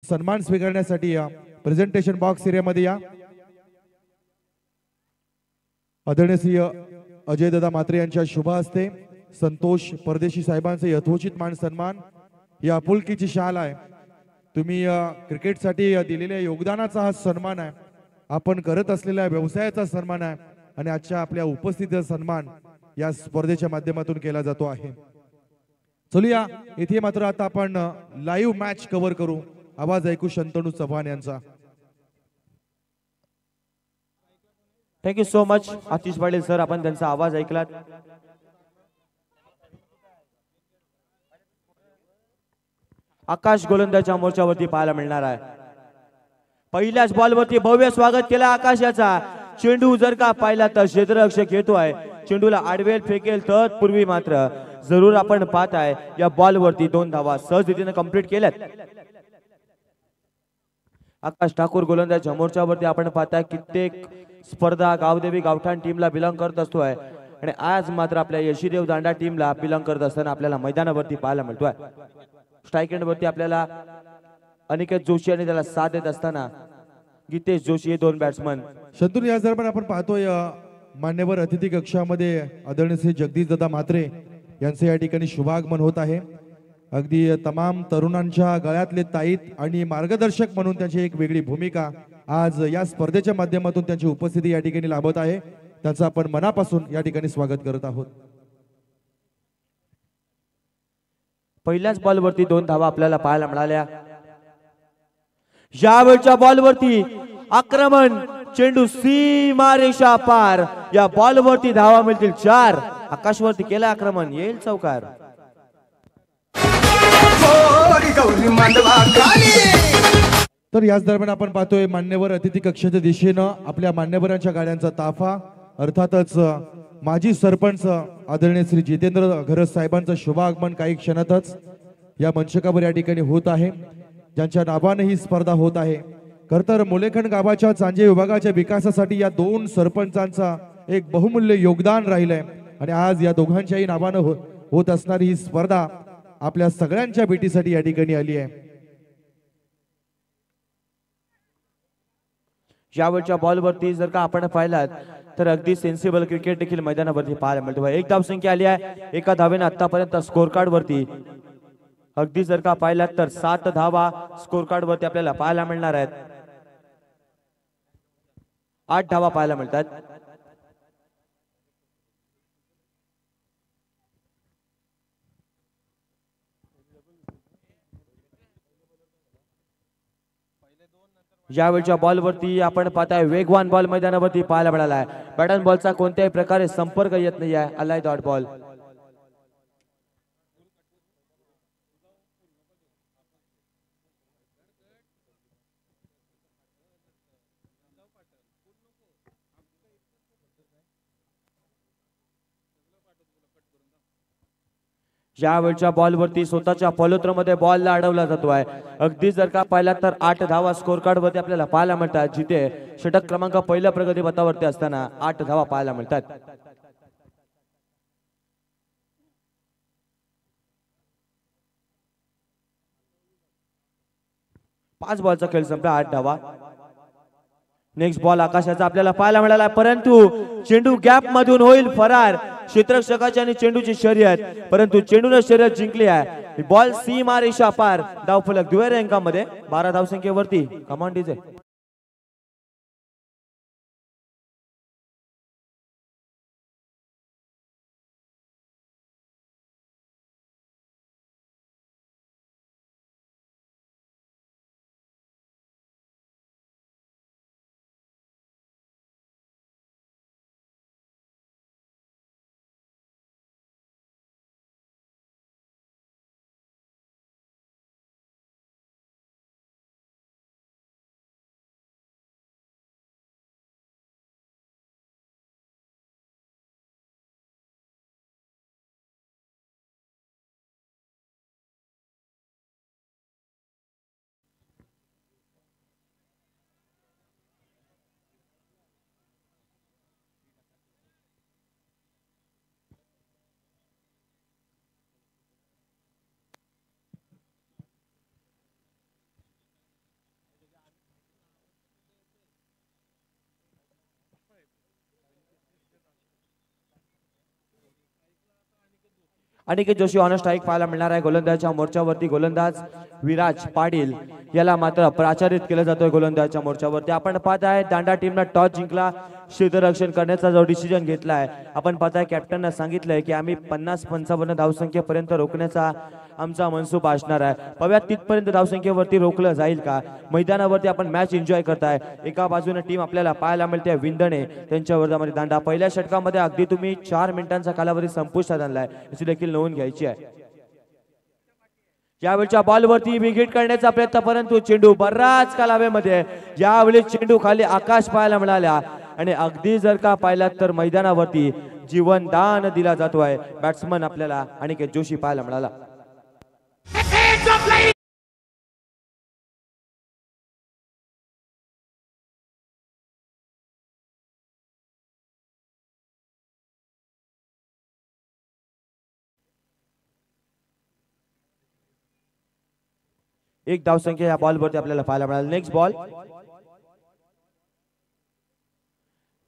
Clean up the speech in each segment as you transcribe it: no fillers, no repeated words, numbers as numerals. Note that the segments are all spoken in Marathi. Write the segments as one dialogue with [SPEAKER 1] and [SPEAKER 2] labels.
[SPEAKER 1] सन्मान स्वीकारण्यासाठी या प्रेझेंटेशन बॉक्स एरियामध्ये या. आदरणीय श्री अजयदादा म्हात्रे यांच्या शुभ हस्ते संतोष परदेशी साहेबांचे यथोचित मान सन्मान. या आपुलकीची शाल आहे. तुम्ही क्रिकेटसाठी दिलेल्या योगदानाचा हा सन्मान आहे. आपण करत असलेल्या व्यवसायाचा सन्मान आहे आणि आजच्या आपल्या उपस्थितीचा सन्मान या स्पर्धेच्या माध्यमातून केला जातो आहे. चलूया इथे मात्र आता आपण लाईव्ह मॅच कव्हर करू. आवाज ऐकू शंतनू चव्हाण यांचा.
[SPEAKER 2] Thank you so much Atish Patil sir, आपण त्यांचा आवाज ऐकलात. आकाश गोलंदाजच्या मोर्चावरती पाहायला मिळणार आहे. पहिल्याच बॉलवरती भव्य स्वागत केलं आकाश याचा. चेंडू जर का पाहिला तर क्षेत्ररक्षक येतोय, चेंडूला आडवेल फेकेल तत्पूर्वी मात्र जरूर आपण पाहत आहे या बॉलवरती 2 धावा सहजरितीने कंप्लीट केल्यात. आकाश ठाकूर गोलंदाजच्या मोर्चावरती आपण पाहताय कित्येक स्पर्धा गावदेवी गावठाण टीमला बिलॉंग करत असतोय आणि आज मात्र आपल्या यशीदेव दांडा टीमला बिलॉंग करत असताना आपल्याला मैदानावरती पाहायला मिळतोय. स्ट्राईक एंड वरती आपल्याला अनिकेत जोशी आणि त्याला साथ देत असताना गीतेश जोशी हे 2 बॅट्समन.
[SPEAKER 1] शंतनू याच दरम्यान आपण पाहतोय मान्यवर अतिथी कक्षामध्ये आदरणीय श्री जगदीश दादा म्हात्रे यांचे या ठिकाणी शुभागमन होत आहे. अगदी तमाम तरुणांच्या गळ्यातले ताईत आणि मार्गदर्शक म्हणून त्यांची एक वेगळी भूमिका आज या स्पर्धेच्या माध्यमातून त्यांची उपस्थिती या ठिकाणी लाभत आहे. त्यांचं आपण मनापासून या ठिकाणी स्वागत करत आहोत.
[SPEAKER 2] पहिल्याच बॉलवरती 2 धावा आपल्याला पाहायला मिळाल्या. यावेळच्या बॉलवरती आक्रमण, चेंडू सीमारेषा पार. या बॉलवरती धावा मिळतील 4. आकाशवरती केलं आक्रमण, येईल चौकार.
[SPEAKER 1] तर याच दरम्यान आपण पाहतोय मान्यवर अतिथी कक्षाच्या दिशेनं आपल्या मान्यवरांच्या गाड्यांचा ताफा. अर्थातच माजी सरपंच आदरणीय श्री जितेंद्र घरस साहेबांचं शुभागमन काही क्षणातच या मंचकावर या ठिकाणी होत आहे, ज्यांच्या नावाने ही स्पर्धा होत आहे. खरतर मुलेखंड गावाच्या चांजे विभागाच्या विकासासाठी या 2 सरपंचांचा एक बहुमूल्य योगदान राहिलंय आणि आज या दोघांच्याही नावानं होत असणारी ही स्पर्धा आपल्या सगळ्यांच्या भेटीसाठी या ठिकाणी आली आहे.
[SPEAKER 2] यावेळच्या बॉलवरती जर का आपण पाहिलात तर अगदी सेन्सिबल क्रिकेट देखील मैदानावरती पाहायला मिळतो. 1 धाव संख्या आली आहे. एका धावेने आतापर्यंत स्कोर कार्ड वरती अगदी जर का पाहिलात तर 7 धावा स्कोर कार्ड वरती आपल्याला पाहायला मिळणार आहेत. 8 धावा पाहायला मिळतात. यावेळच्या बॉलवरती आपण पाहताय वेगवान बॉल मैदानावरती पाहायला मिळाला आहे. बॅट अँड बॉलचा कोणत्याही प्रकारे संपर्क येत नाही आहे. आलाय डॉट बॉल. यावेळच्या बॉलवरती स्वतःच्या पॉलोत्रमध्ये बॉलला अडवला जातो आहे. अगदी जर का पाहिला तर 8 धावा स्कोर कार्ड वरती आपल्याला पाहायला मिळतात, जिथे षटक क्रमांक पहिल्या प्रगती पथावरती असताना 8 धावा पाहायला मिळतात. 5 बॉलचा खेळ संपला, 8 धावा. नेक्स्ट बॉल आकाशाचा आपल्याला पाहायला मिळाला, परंतु चेंडू गॅप मधून होईल फरार. क्षेत्ररक्षकाची आणि चेंडूची शर्यत, परंतु चेंडूने शर्यत जिंकली आहे. बॉल सीमारेषा पार. धावफलक दुहेरी अंकामध्ये 12 धावसंख्येवरती command DJ. Aniket Joshi on strike पाहायला मिळणार आहे. गोलंदाजाच्या मोर्चावरती गोलंदाज विराज पाटील याला मात्र प्राचारित केलं जातोय गोलंदाजाच्या मोर्चावरती. आपण पाहत आहे दांडा टीमनं टॉस जिंकला, क्षेत्ररक्षण करण्याचा जो डिसिजन घेतलाय. आपण पाहताय कॅप्टननं सांगितलंय की आम्ही 50-55 धावसंख्येपर्यंत रोखण्याचा आमचा मनसूबा असणार आहे. पाहूया तिथपर्यंत धावसंख्येवरती रोखलं जाईल का. मैदानावरती आपण मॅच एन्जॉय करताय. एका बाजूने टीम आपल्याला पाहायला मिळते विंदणे त्यांच्या विरोधामध्ये दांडा. पहिल्या षटकामध्ये अगदी तुम्ही 4 मिनिटांचा कालावधी संपुष्टात आणलाय याची देखील नोंद घ्यायची आहे. यावेळच्या बॉलवरती विकेट करण्याचा प्रयत्न परंतु चेंडू बराच कालावधीमध्ये यावेळी चेंडू खाली आकाश पाहायला मिळाल्या आणि अगदी जर का पाहिलात तर मैदानावरती जीवनदान दिला जातोय. बॅट्समन आपल्याला अनिकेत जोशी पाहायला मिळाला. एक धावसंख्या या बॉलवरती आपल्याला पाहायला मिळाली. Next ball.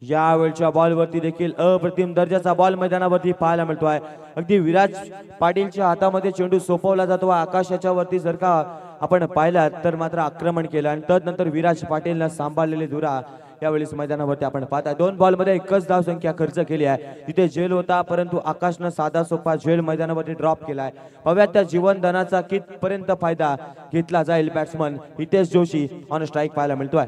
[SPEAKER 2] यावेळच्या बॉलवरती देखील अप्रतिम दर्जाचा बॉल मैदानावरती पाहायला मिळतोय. अगदी विराज पाटीलच्या हातामध्ये चेंडू सोपवला जातो. आकाशाच्या वरती जर का आपण पाहिलात तर मात्र आक्रमण केलं आणि तदनंतर विराज पाटीलनं सांभाळलेली धुरा यावेळेस मैदानावरती आपण पाहताय. 2 बॉलमध्ये एकच धावसंख्या खर्च केली आहे. तिथे झेल होता परंतु आकाशनं साधा सोपा झेल मैदानावरती ड्रॉप केलाय. पाहूया त्या जीवनदानाचा कितपर्यंत फायदा घेतला जाईल. Batsman Hitesh Joshi on strike पाहायला मिळतोय.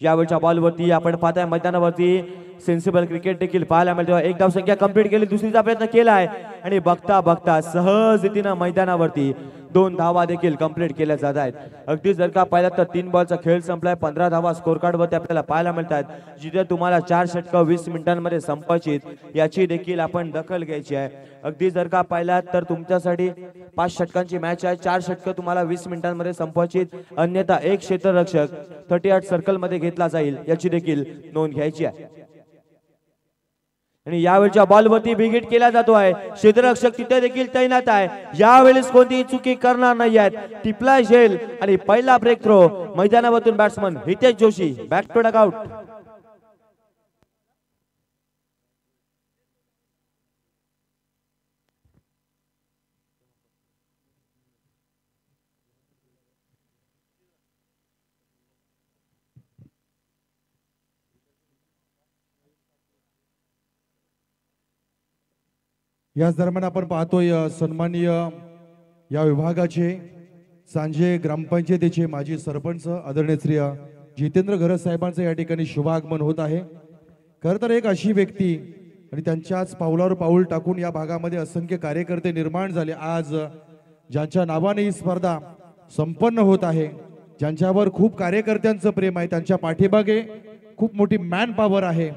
[SPEAKER 2] यावेळच्या बॉलवरती आपण पाहताय मैदानावरती सेन्सिबल क्रिकेट देखील पाहायला मिळतो. एक धावसंख्या कंप्लीट केली, दुसरीचा प्रयत्न केलाय आणि बघता बघता सहज रीतीनं मैदानावरती 2 धावा देखील कंप्लीट केल्या जात आहेत. अगदी जर का पाहिलं तर 3 बॉलचा खेळ संपलाय. 15 धावा स्कोर कार्ड वरती आपल्याला पाहायला मिळतात. जिथे तुम्हाला 4 षटकं 20 मिनिटांमध्ये संपायची याची देखील आपण दखल घ्यायची आहे. अगदी जर का पाहिलात तर तुमच्यासाठी 5 षटकांची मॅच आहे. 4 षटकं तुम्हाला 20 मिनिटांमध्ये संपवायची. अन्यथा एक क्षेत्ररक्षक 38 सर्कल मध्ये घेतला जाईल याची देखील नोंद घ्यायची आहे. आणि यावेळच्या बॉलवरती विकेट केला जातो आहे. क्षेत्ररक्षक तिथे देखील तैनात आहे. यावेळेस कोणतीही चुकी करणार नाही आहेत. टिपला झेल आणि पहिला ब्रेक थ्रो मैदानावरून batsman Hitesh Joshi back to dugout.
[SPEAKER 1] याच दरम्यान आपण पाहतोय सन्माननीय या विभागाचे सांजे ग्रामपंचायतीचे माजी सरपंच आदरणीय श्री जितेंद्र घरत साहेबांचं या ठिकाणी शुभागमन होत आहे. खरं तर एक अशी व्यक्ती आणि त्यांच्याच पावलावर पाऊल टाकून या भागामध्ये असंख्य कार्यकर्ते निर्माण झाले. आज ज्यांच्या नावाने ही स्पर्धा संपन्न होत आहे, ज्यांच्यावर खूप कार्यकर्त्यांचं प्रेम आहे, त्यांच्या पाठीमागे खूप मोठी मॅन पॉवर आहे,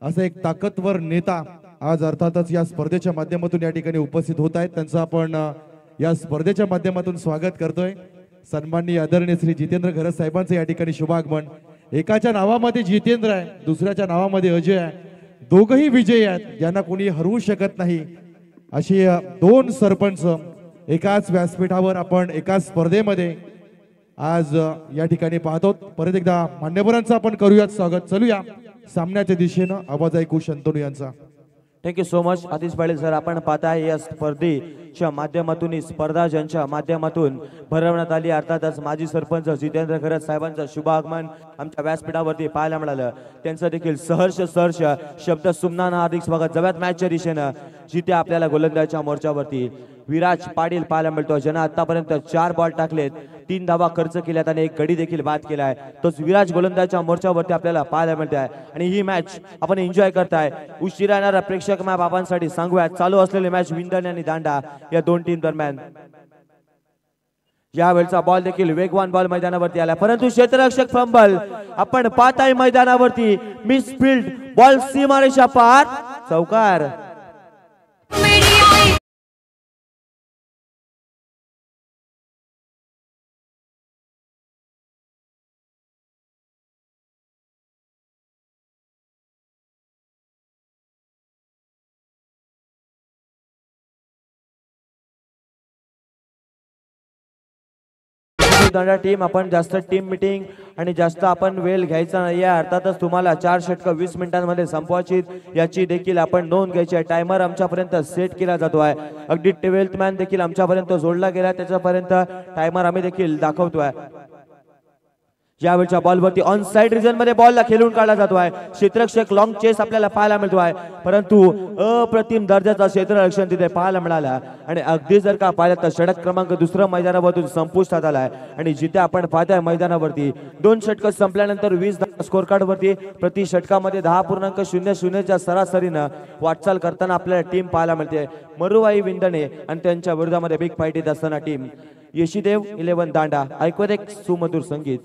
[SPEAKER 1] असं एक ताकदवर नेता आज अर्थातच या स्पर्धेच्या माध्यमातून या ठिकाणी उपस्थित होत आहेत. त्यांचं आपण या स्पर्धेच्या माध्यमातून स्वागत करतोय. सन्माननीय आदरणीय श्री जितेंद्र घरत साहेबांचं या ठिकाणी शुभागमन. एकाच्या नावामध्ये जितेंद्र आहे, दुसऱ्याच्या नावामध्ये अजय आहे. दोघही विजयी आहेत, ज्यांना कोणी हरवू शकत नाही. अशी 2 सरपंच एकाच व्यासपीठावर आपण एकाच स्पर्धेमध्ये आज या ठिकाणी पाहतो. परत एकदा मान्यवरांचं आपण करूयात स्वागत. चलूया सामन्याच्या दिशेनं. आवाज ऐकू शंतनू यांचा.
[SPEAKER 2] Thank you so much Atish Patil sir. आपण पाहताय या स्पर्धेच्या माध्यमातून ही स्पर्धा ज्यांच्या माध्यमातून भरवण्यात आली अर्थातच माजी सरपंच जितेंद्र घरत साहेबांचं शुभागमन आमच्या व्यासपीठावरती पाहायला मिळालं. त्यांचं देखील सहर्ष शब्द सुमनानं हार्दिक स्वागत. जव्यात मॅचच्या दिशेनं जिथे आपल्याला गोलंदाजाच्या मोर्चावरती विराज पाटील पाहायला मिळतो, ज्यानं आतापर्यंत 4 बॉल टाकलेत, 3 धावा खर्च केल्यात आणि 1 गडी देखील बाद केलाय. तोच विराज गोलंदाजाच्या मोर्चावरती आपल्याला पाहायला मिळत आहे आणि ही मॅच आपण एन्जॉय करताय. उशिरा येणारा प्रेक्षक मॅच बाबांसाठी सांगूयात. चालू असलेली मॅच विंदणे आणि दांडा या 2 टीम दरम्यान. यावेळचा बॉल देखील वेगवान बॉल मैदानावरती आला परंतु क्षेत्ररक्षक फंबल. आपण पाहताय मैदानावरती मिसफील्ड बॉल सीमारेषा पार. चौकार. दांडा टीम आपण जास्त टीम मीटिंग आणि जास्त आपण वेळ घ्यायचा नाही आहे. अर्थातच तुम्हाला 4 षटकं 20 मिनिटांमध्ये संपवायची, याची देखील आपण नोंद घ्यायची आहे. टायमर आमच्यापर्यंत सेट केला जातो आहे. अगदी 12th मॅन देखील आमच्यापर्यंत जोडला गेला, त्याच्यापर्यंत टायमर आम्ही देखील दाखवतोय. यावेळच्या बॉलवरती ऑन साइड रिजन मध्ये बॉलला खेळून काढला जातो आहे. क्षेत्ररक्षक लॉंग चेस आपल्याला पाहायला मिळतो आहे, परंतु अप्रतिम दर्जाचा क्षेत्ररक्षण तिथे पाहायला मिळाला. आणि अगदी जर का पाहिलं तर षटक क्रमांक दुसरा मैदानावरून संपुष्टात आला आहे. आणि जिथे आपण पाहताय मैदानावरती 2 षटकं संपल्यानंतर 20 स्कोर कार्ड वरती प्रति षटकामध्ये 10.00च्या सरासरीनं वाटचाल करताना आपल्याला टीम पाहायला मिळते. मरुवाई विंदणे आणि त्यांच्या विरोधामध्ये बिग फाईट येत असताना टीम यशीदेव 11 दांडा. ऐकवत एक सुमधुर संगीत.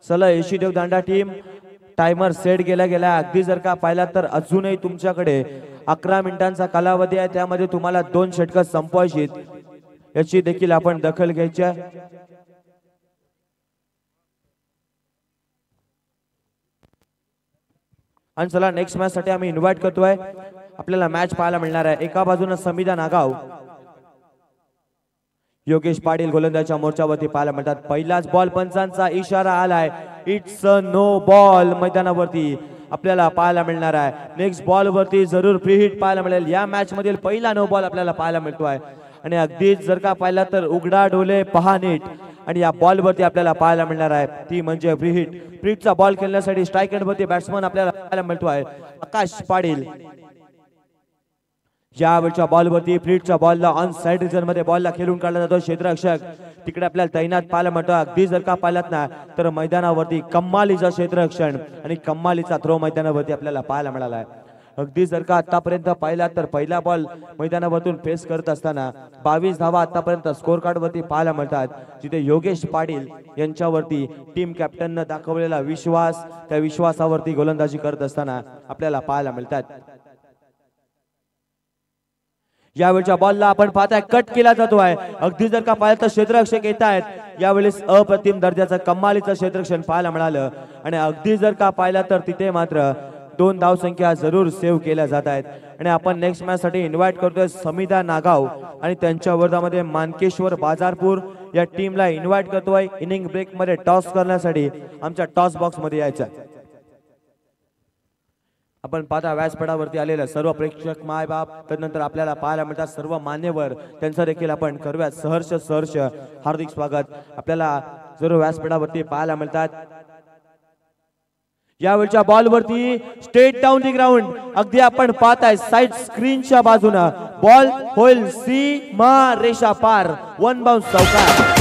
[SPEAKER 2] चला यशीदेव दांडा टीम टायमर सेट केला गेला. अगदी जर का पाहिला तर अजूनही तुमच्याकडे 11 मिनिटांचा कालावधी आहे, त्यामध्ये तुम्हाला 2 षटकं संपवायची, याची देखील आपण दखल घ्यायची आहे. आणि चला नेक्स्ट मॅच साठी आम्ही इन्व्हाइट करतोय. आपल्याला मॅच पाहायला मिळणार आहे. एका बाजूने समिधा नागाव, योगेश पाटील गोलंदाजच्या मोर्चावरती पाहायला मिळतात. पहिलाच बॉल पंचांचा इशारा आलाय, इट्स अ नो बॉल मैदानावरती आपल्याला पाहायला मिळणार आहे. नेक्स्ट बॉल वरती जरूर फ्री हिट पाहायला मिळेल. या मॅच मधील पहिला नो बॉल आपल्याला पाहायला मिळतो आहे. आणि अगदीच जर का पाहिला तर उघडा डोले पहा नीट, आणि या बॉल वरती आपल्याला पाहायला मिळणार आहे ती म्हणजे फ्री हिट. फ्री हिटचा बॉल खेळण्यासाठी स्ट्राईक एंड वरती बॅट्समन आपल्याला पाहायला मिळतो आहे आकाश पाटील. यावेळच्या बॉलवरती फ्रीटच्या बॉलला ऑन साइड रिजन मध्ये बॉलला खेळून काढला जातो. क्षेत्ररक्षक तिकडे आपल्याला तैनात पाहायला मिळतो. अगदी जर का पाहिलात ना तर मैदानावरती कम्मालीचा क्षेत्ररक्षण आणि कम्मालीचा थ्रो मैदानावरती आपल्याला पाहायला मिळाला आहे. अगदी जर का आतापर्यंत पाहिला तर पहिला बॉल मैदानावरतून फेस करत असताना 22 धावा आतापर्यंत स्कोर कार्ड वरती पाहायला मिळतात, जिथे योगेश पाटील यांच्यावरती टीम कॅप्टननं दाखवलेला विश्वास, त्या विश्वासावरती गोलंदाजी करत असताना आपल्याला पाहायला मिळतात. यावेळच्या बॉलला आपण पाहताय कट केला जातो आहे. अगदी जर का पाहिलं तर क्षेत्ररक्षक येत आहेत, यावेळेस अप्रतिम दर्जाचं कमालीचं क्षेत्ररक्षण पाहायला मिळालं. आणि अगदी जर का पाहिलं तर तिथे मात्र 2 धाव संख्या जरूर सेव्ह केल्या जात आहेत. आणि आपण नेक्स्ट मॅच साठी इन्व्हाइट करतोय समिधा नागाव आणि त्यांच्या विरोधामध्ये मानकेश्वर बाजारपूर या टीमला इन्व्हाइट करतोय. इनिंग ब्रेक मध्ये टॉस करण्यासाठी आमच्या टॉस बॉक्स मध्ये यायचं. आपण पाहता व्यासपीठावरती आलेल्या सर्व प्रेक्षक माय बाप, त्यानंतर आपल्याला पाहायला मिळतात सर्व मान्यवर, त्यांचं देखील आपण करूया सहर्ष हार्दिक स्वागत. आपल्याला सर्व व्यासपीठावरती पाहायला मिळतात. यावेळच्या बॉलवरती स्ट्रेट डाऊन दी ग्राउंड, अगदी आपण पाहताय साइड स्क्रीनच्या बाजूने बॉल होईल सीमा रेषा पार, 1 बाउंस चौकार.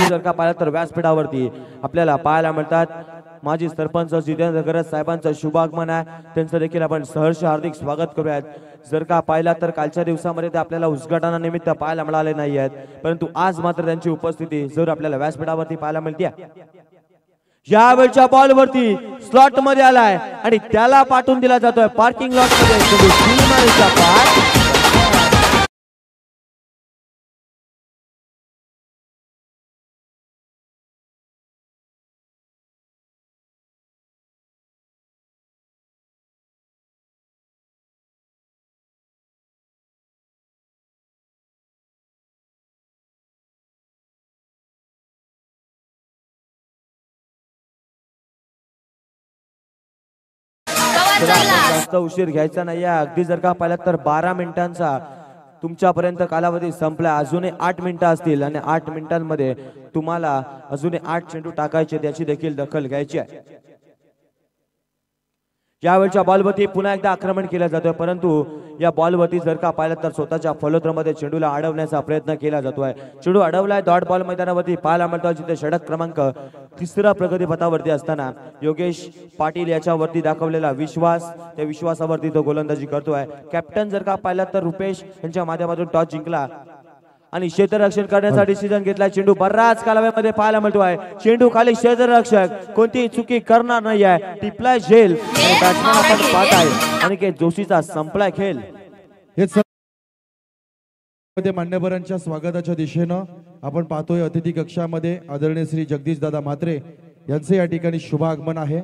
[SPEAKER 2] जर का पाहिलं तर व्यासपीठावरती आपल्याला पाहायला मिळतात माजी सरपंच जितेंद्र गरज साहेबांचं शुभागमन आहे, त्यांचं देखील आपण सहर्ष हार्दिक स्वागत करूयात. जर का पाहिला तर कालच्या दिवसामध्ये ते आपल्याला उद्घाटनानिमित्त पाहायला मिळाले नाही आहेत, परंतु आज मात्र त्यांची उपस्थिती जरूर आपल्याला व्यासपीठावरती पाहायला मिळते. यावेळच्या बॉलवरती स्लॉट मध्ये आलाय आणि त्याला पाठवून दिला जातोय पार्किंग लॉट मध्ये. जास्त उशीर घ्यायचा नाही. अगदी जर का पाहिलं तर 12 मिनिटांचा तुमच्यापर्यंत कालावधी संपला, अजूनही 8 मिनिटं असतील आणि 8 मिनिटांमध्ये तुम्हाला अजूनही 8 चेंडू टाकायचे, त्याची देखील दखल घ्यायची आहे. यावेळच्या बॉलवरती पुन्हा एकदा आक्रमण केलं जातोय, परंतु या बॉलवरती जर का पाहिलं तर स्वतःच्या फलोत्रमध्ये चेंडूला अडवण्याचा प्रयत्न केला जातोय. चेंडू अडवलाय डॉट बॉल मैदानावरती पाहायला मिळतोय, जिथे षटक क्रमांक 3 प्रगतीपथावरती असताना योगेश पाटील याच्यावरती दाखवलेला विश्वास, त्या विश्वासावरती तो गोलंदाजी करतोय. कॅप्टन जर का पाहिलं तर रुपेश यांच्या माध्यमातून टॉस जिंकला आणि क्षेत्ररक्षण करण्याचा डिसिजन घेतला. चेंडू बराच कालावधीमध्ये पाहायला मिळतोय, चेंडू खाली क्षेत्ररक्षक कोणतीही चुकी करणार नाही आहे, टिपलाय झेल आणि बॅट्समन आपण पाहत आहे अनिकेत जोशीचा संपलाय खेळ.
[SPEAKER 1] हेच मान्यवरांच्या स्वागताच्या दिशेनं आपण पाहतोय अतिथी कक्षामध्ये आदरणीय श्री जगदीश दादा म्हात्रे यांचे या ठिकाणी शुभ आगमन आहे.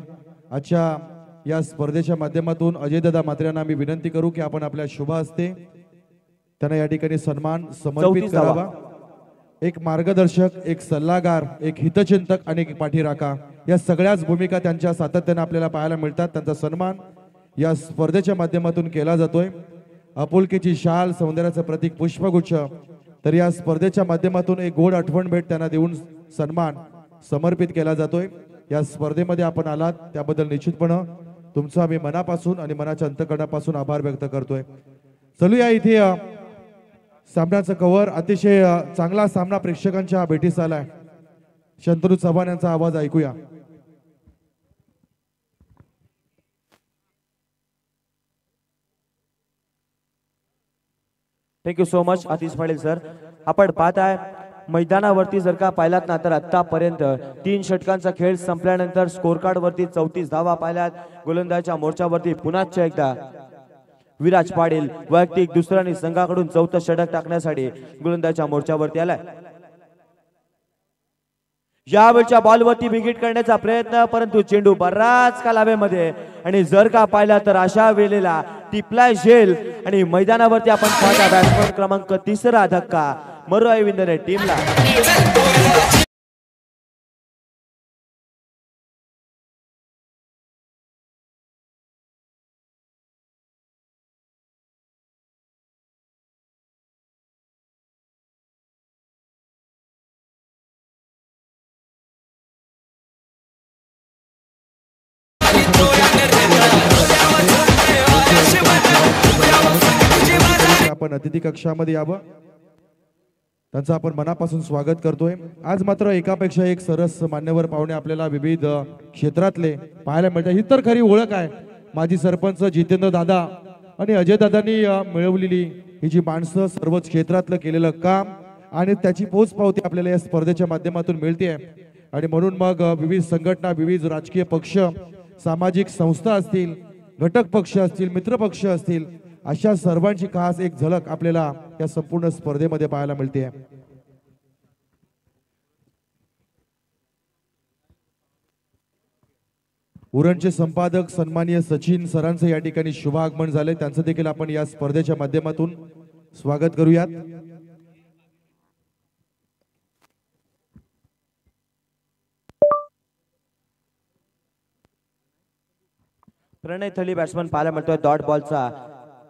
[SPEAKER 1] आजच्या या स्पर्धेच्या माध्यमातून अजय दादा म्हात्रे यांना मी विनंती करू की आपण आपल्या शुभ हस्ते त्यांना या ठिकाणी सन्मान समर्पित करावा. एक मार्गदर्शक, एक सल्लागार, एक हितचिंतक आणि एक पाठीराखा या सगळ्याच भूमिका त्यांच्या सातत्याने आपल्याला पाहायला मिळतात. त्यांचा सन्मान या स्पर्धेच्या माध्यमातून केला जातोय. आपुलकीची शाल, सौंदर्याचं प्रतीक पुष्पगुच्छ, तर या स्पर्धेच्या माध्यमातून एक गोड आठवण भेट त्यांना देऊन सन्मान समर्पित केला जातोय. या स्पर्धेमध्ये आपण आलात त्याबद्दल निश्चितपणे तुमचा मी मनापासून आणि मनाच्या अंतःकरणापासून आभार व्यक्त करतोय. चलूया इथे सामन्याचं कव्हर. अतिशय चांगला सामना प्रेक्षकांच्या भेटीस आलाय. शंतनू चव्हाण यांचा आवाज ऐकूया.
[SPEAKER 2] Thank you so much Atish Patil sir. आपण पाहताय मैदानावरती जर का पाहिलात ना तर आतापर्यंत 3 षटकांचा खेळ संपल्यानंतर स्कोर कार्ड वरती 34 धावा पाहिल्यात. गोलंदाजाच्या मोर्चावरती पुन्हा एकदा विराज पाटील वैयक्तिक दुसऱ्याने संघाकडून 4थं षटक टाकण्यासाठी गोलंदाजाच्या मोर्चावरती आलाय. यावेळच्या बॉलवरती विकेट करण्याचा प्रयत्न, परंतु चेंडू बराच कालावधीमध्ये आणि जर का पाहिला तर अशा वेळेला टिपलाय झेल आणि मैदानावरती आपण पाहता बॅट्समन क्रमांक 3 धक्का मरो अविंदने टीमला.
[SPEAKER 1] आपण अतिथी कक्षामध्ये यावं, त्यांचं आपण मनापासून स्वागत करतोय. आज मात्र एकापेक्षा एक सरस मान्यवर पाहुणे आपल्याला विविध क्षेत्रातले पाहायला मिळतात. ही तर खरी ओळख आहे. माजी सरपंच जितेंद्र दादा आणि अजय दादांनी मिळवलेली ही जी माणसं, सर्वच क्षेत्रातलं केलेलं काम आणि त्याची पोचपावती आपल्याला या स्पर्धेच्या माध्यमातून मिळते. आणि म्हणून मग विविध संघटना, विविध राजकीय पक्ष, सामाजिक संस्था असतील, घटक पक्ष असतील, मित्र पक्ष असतील, अशा सर्वांची खास एक झलक आपल्याला या संपूर्ण स्पर्धेमध्ये पाहायला मिळते. उरणचे संपादक सन्माननीय सचिन सरांचे या ठिकाणी शुभ आगमन झाले. त्यांचं देखील आपण या स्पर्धेच्या माध्यमातून स्वागत करूयात.
[SPEAKER 2] प्रणय थली बॅट्समन पाहायला मिळतोय. डॉट बॉलचा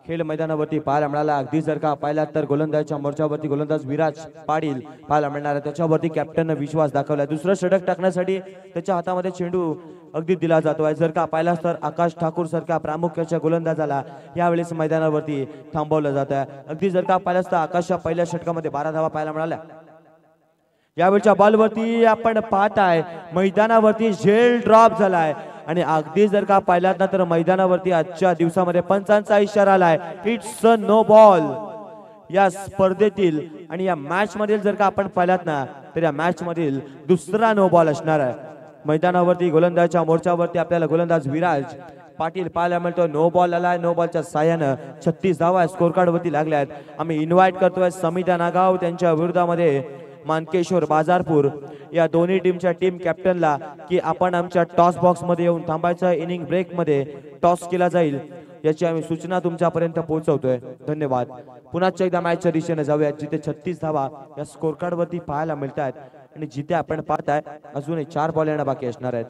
[SPEAKER 2] खेळ मैदानावरती पाहायला मिळाला. अगदी जर का पाहिला तर गोलंदाजाच्या मोर्चावरती गोलंदाज विराज पाटील पाहायला मिळणार आहे. त्याच्यावरती कॅप्टनने विश्वास दाखवला. दुसरं षटक टाकण्यासाठी त्याच्या हातामध्ये चेंडू अगदी दिला जातोय. जर का पाहिला तर आकाश ठाकूर सारख्या प्रामुख्याच्या गोलंदाजाला यावेळेस मैदानावरती थांबवलं जात आहे. अगदी जर का पाहिलास तर आकाशच्या पहिल्या षटकामध्ये 12 धावा पाहायला मिळाल्या. यावेळच्या बॉलवरती आपण पाहताय मैदानावरती झेल ड्रॉप झालाय आणि अगदी जर का पाहिलात ना तर मैदानावरती आजच्या दिवसामध्ये पंचांचा इशारा आलाय, इट्स अ नो बॉल या स्पर्धेतील. आणि या मॅच मधील जर का आपण पाहिलात ना तर या मॅच मधील दुसरा नो बॉल असणार आहे. मैदानावरती गोलंदाजाच्या मोर्चावरती आपल्याला गोलंदाज विराज पाटील पाहायला मिळतो. नो बॉल आलाय. नो बॉलच्या साह्यानं 36 धावा स्कोर कार्ड वरती लागल्या आहेत. आम्ही इन्व्हाइट करतोय समिता नागाव त्यांच्या विरोधामध्ये मानकेश्वर बाजारपूर या दोन्ही टीमच्या टीम कॅप्टनला की आपण आमच्या टॉस बॉक्स मध्ये येऊन थांबायचं. इनिंग ब्रेक मध्ये टॉस केला जाईल याची आम्ही सूचना तुमच्यापर्यंत पोहोचवतोय. धन्यवाद. पुन्हा एकदा मॅचच्या दिशेने जाऊया जिथे 36 धावा या स्कोर कार्ड वरती पाहायला मिळतात आणि जिथे आपण पाहताय अजूनही 4 बॉल येणं बाकी असणार आहेत.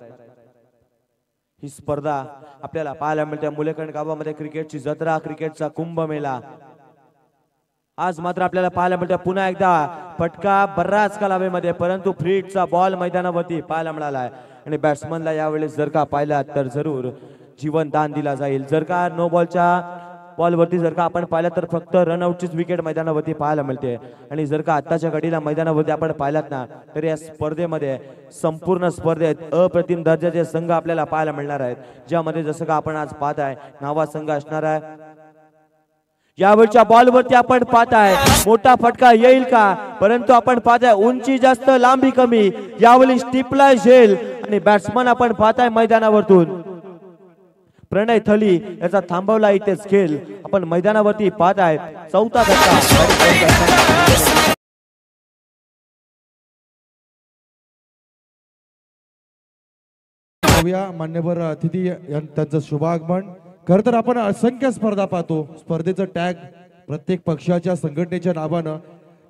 [SPEAKER 2] ही स्पर्धा आपल्याला पाहायला मिळते मुलेकंड गावामध्ये. क्रिकेटची जत्रा, क्रिकेटचा कुंभमेळा आज मात्र आपल्याला पाहायला मिळतं पुन्हा एकदा फटका बराच कालावधीमध्ये, परंतु फ्रीटचा बॉल मैदानावरती पाहायला मिळाला आहे आणि बॅट्समनला यावेळेस जर का पाहिला तर जरूर जीवन दान दिला जाईल. जर का नो बॉलच्या बॉलवरती जर का आपण पाहिलं तर फक्त रनआउटचीच विकेट मैदानावरती पाहायला मिळते आणि जर का आत्ताच्या घडीला मैदानावरती आपण पाहिलात ना तर या स्पर्धेमध्ये संपूर्ण स्पर्धेत अप्रतिम दर्जाचे संघ आपल्याला पाहायला मिळणार आहेत, ज्यामध्ये जसं का आपण आज पाहत आहे नावा संघ असणार आहे. यावेळच्या बॉलवरती आपण पाहताय मोठा फटका येईल का, परंतु आपण पाहताय उंची जास्त लांबी कमी, यावेळी स्टिपला झेल आणि बॅट्समन आपण पाहताय मैदानावरतून प्रणय थली याचा थांबवला इथेच खेळ आपण मैदानावरती पाहताय. चौथा फटका
[SPEAKER 1] मान्यवर अतिथी त्यांचं शुभागमन. खर तर आपण असंख्य स्पर्धा पाहतो, स्पर्धेचं टॅग प्रत्येक पक्षाच्या संघटनेच्या नावानं,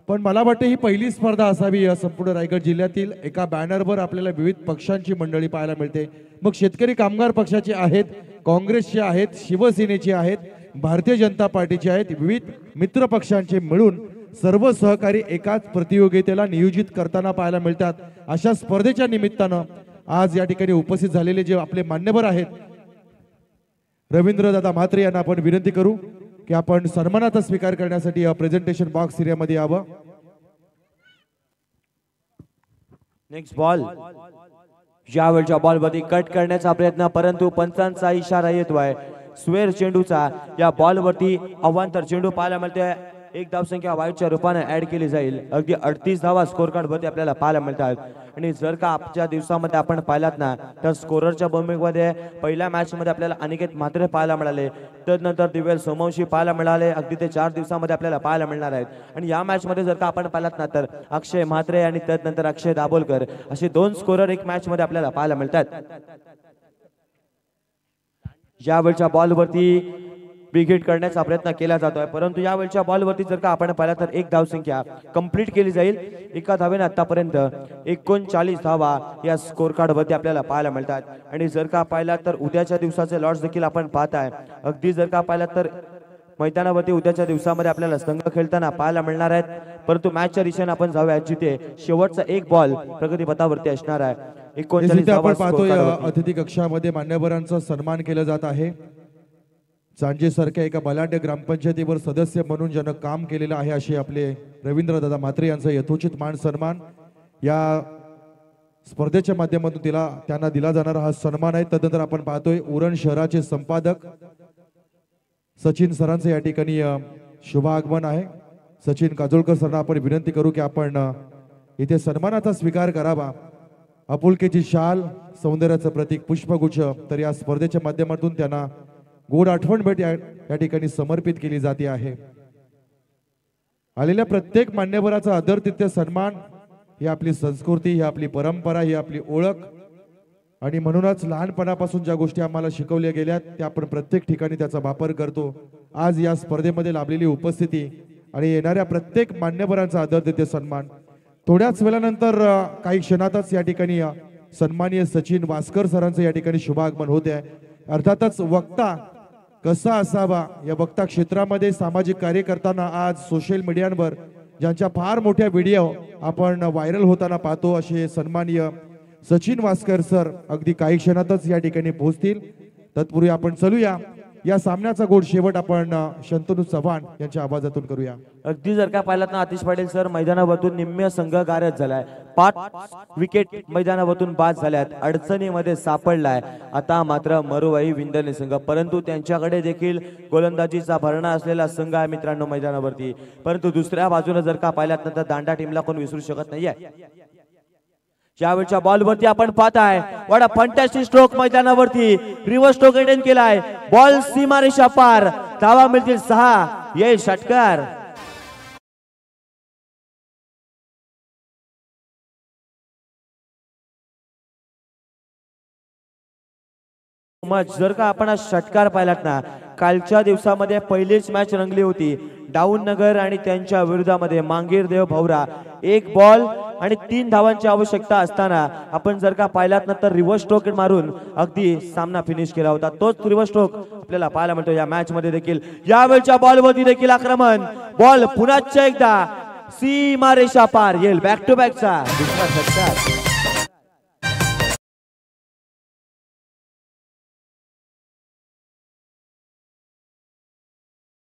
[SPEAKER 1] पण मला वाटतं ही पहिली स्पर्धा असावी या संपूर्ण रायगड जिल्ह्यातील. एका बॅनरवर आपल्याला विविध पक्षांची मंडळी पाहायला मिळते. मग शेतकरी कामगार पक्षाचे आहेत, काँग्रेसचे आहेत, शिवसेनेचे आहेत, भारतीय जनता पार्टीचे आहेत, विविध मित्र पक्षांचे मिळून सर्व सहकारी एकाच प्रतियोगितेला नियोजित करताना पाहायला मिळतात. अशा स्पर्धेच्या निमित्तानं आज या ठिकाणी उपस्थित झालेले जे आपले मान्यवर आहेत रवींद्रदादा म्हात्रे यांना आपण विनंती करू की आपण सन्मानाचा स्वीकार करण्यासाठी प्रेझेंटेशन बॉक्स एरियामध्ये यावं.
[SPEAKER 2] नेक्स्ट बॉल यावेळच्या बॉलवरती कट करण्याचा प्रयत्न, परंतु पंचांचा इशारा येतोय स्वेर चेंडूचा. या बॉलवरती अवांतर चेंडू पाहायला मिळतोय. एक धावसंख्या वाईटच्या रूपाने ऍड केली जाईल. अगदी 38 धावा स्कोर कार्ड वरती आपल्याला पाहायला मिळतात आणि जर का आजच्या दिवसामध्ये आपण पाहिलात ना तर स्कोररच्या भूमिकेमध्ये पहिल्या मॅच मध्ये आपल्याला अनिकेत म्हात्रे पाहायला मिळाले, त्यानंतर दिवेल सोमवंशी पाहायला मिळाले. अगदी ते 4 दिवसामध्ये आपल्याला पाहायला मिळणार आहेत आणि या मॅच मध्ये जर का आपण पाहिलात ना तर अक्षय म्हात्रे आणि त्यानंतर अक्षय दाभोलकर असे 2 स्कोरर एक मॅच मध्ये आपल्याला पाहायला मिळतात. यावेळच्या बॉलवरती विकेट करण्याचा प्रयत्न केला जातोय, परंतु यावेळच्या बॉलवरती जर का आपण पाहिला तर एक धावसंख्या कंप्लीट केली जाईल. एका धावेने आतापर्यंत 39 धावा या स्कोर कार्ड वरती आपल्याला पाहायला मिळतात आणि जर का पाहिला तर उद्याच्या दिवसाचे लॉट्स देखील आपण पाहताय. अगदी जर का पाहिला तर मैदानावरती उद्याच्या दिवसामध्ये आपल्याला संघ खेळताना पाहायला मिळणार आहेत, परंतु मॅचच्या दिशेने आपण जाऊया जिथे शेवटचा एक बॉल प्रगती पथावरती असणार आहे. 39
[SPEAKER 1] आपण पाहतोय अतिथी कक्षामध्ये मान्यवरांचा सन्मान केला जात आहे. सांजे सारख्या एका बलाढ्य ग्रामपंचायतीवर सदस्य म्हणून ज्यानं काम केलेलं आहे असे आपले रवींद्रदादा म्हात्रे यांचा यथोचित मान सन्मान या स्पर्धेच्या माध्यमातून त्यांना दिला जाणारा हा सन्मान आहे. त्यानंतर आपण पाहतोय उरण शहराचे संपादक सचिन सरांचं या ठिकाणी शुभ आगमन आहे. सचिन काजोळकर सरांना आपण विनंती करू की आपण इथे सन्मानाचा स्वीकार करावा. आपुलकीची शाल, सौंदर्याचं प्रतीक पुष्पगुच्छ तर या स्पर्धेच्या माध्यमातून त्यांना गोड आठवण भेट या ठिकाणी समर्पित केली जाते आहे. आलेल्या प्रत्येक मान्यवराचा आदर तिथ्य सन्मान ही आपली संस्कृती, ही आपली परंपरा, ही आपली ओळख आणि म्हणूनच लहानपणापासून ज्या गोष्टी आम्हाला शिकवल्या गेल्यात त्या आपण प्रत्येक ठिकाणी त्याचा वापर करतो. आज या स्पर्धेमध्ये लाभलेली उपस्थिती आणि येणाऱ्या प्रत्येक मान्यवरांचा आदर तिथ्य सन्मान थोड्याच वेळानंतर काही क्षणातच या ठिकाणी सन्माननीय सचिन वास्कर सरांचं या ठिकाणी शुभागमन होते आहे. अर्थातच वक्ता कसा असावा या वक्ता क्षेत्रामध्ये सामाजिक कार्य करताना आज सोशल मीडियावर ज्यांच्या फार मोठ्या व्हिडिओ आपण व्हायरल होताना पाहतो असे सन्माननीय सचिन वास्कर सर अगदी काही क्षणातच या ठिकाणी पोहोचतील. तत्पूर्वी आपण चलूया या सामन्याचा गोड शेवट आपण शंतनू चव्हाण यांच्या आवाजातून करूया.
[SPEAKER 2] अगदी जर का पाहिलात ना आतिश पाटील सर मैदानावरतून निम्म्य संघ गारद झालाय. 5 विकेट मैदानावरतून बाद झाल्यात, अडचणीमध्ये सापडलाय. आता मात्र मरुवाई विंदने संघ, परंतु त्यांच्याकडे देखील गोलंदाजीचा भरणा असलेला संघ आहे मित्रांनो मैदानावरती. परंतु दुसऱ्या बाजूने जर का पाहिलात ना तर दांडा टीमला कोण विसरू शकत नाहीये. यावेळच्या बॉलवरती आपण पाहताय वडा फंटॅस्टिक स्ट्रोक मैदानावरती रिव्हर्स स्ट्रोक अटेंड केलाय. बॉल सीमारेषा पार, धावा मिळतील 6. ये षटकार जर का आपण षटकार पाहिलात ना कालच्या दिवसामध्ये पहिलीच मॅच रंगली होती डाऊन नगर आणि त्यांच्या विरोधामध्ये मांगीर देव भवरा. 1 बॉल आणि 3 धावांची आवश्यकता असताना आपण जर का पाहिलात ना तर रिव्हर्स स्ट्रोक मारून अगदी सामना फिनिश केला होता. तोच रिव्हर्स स्ट्रोक आपल्याला पाहायला मिळतो या मॅच मध्ये देखील. यावेळच्या बॉलवरती देखील आक्रमण. बॉल पुन्हा एकदा सीमारेषा पार येईल. बॅक टू बॅकचा दुसरा षटकार.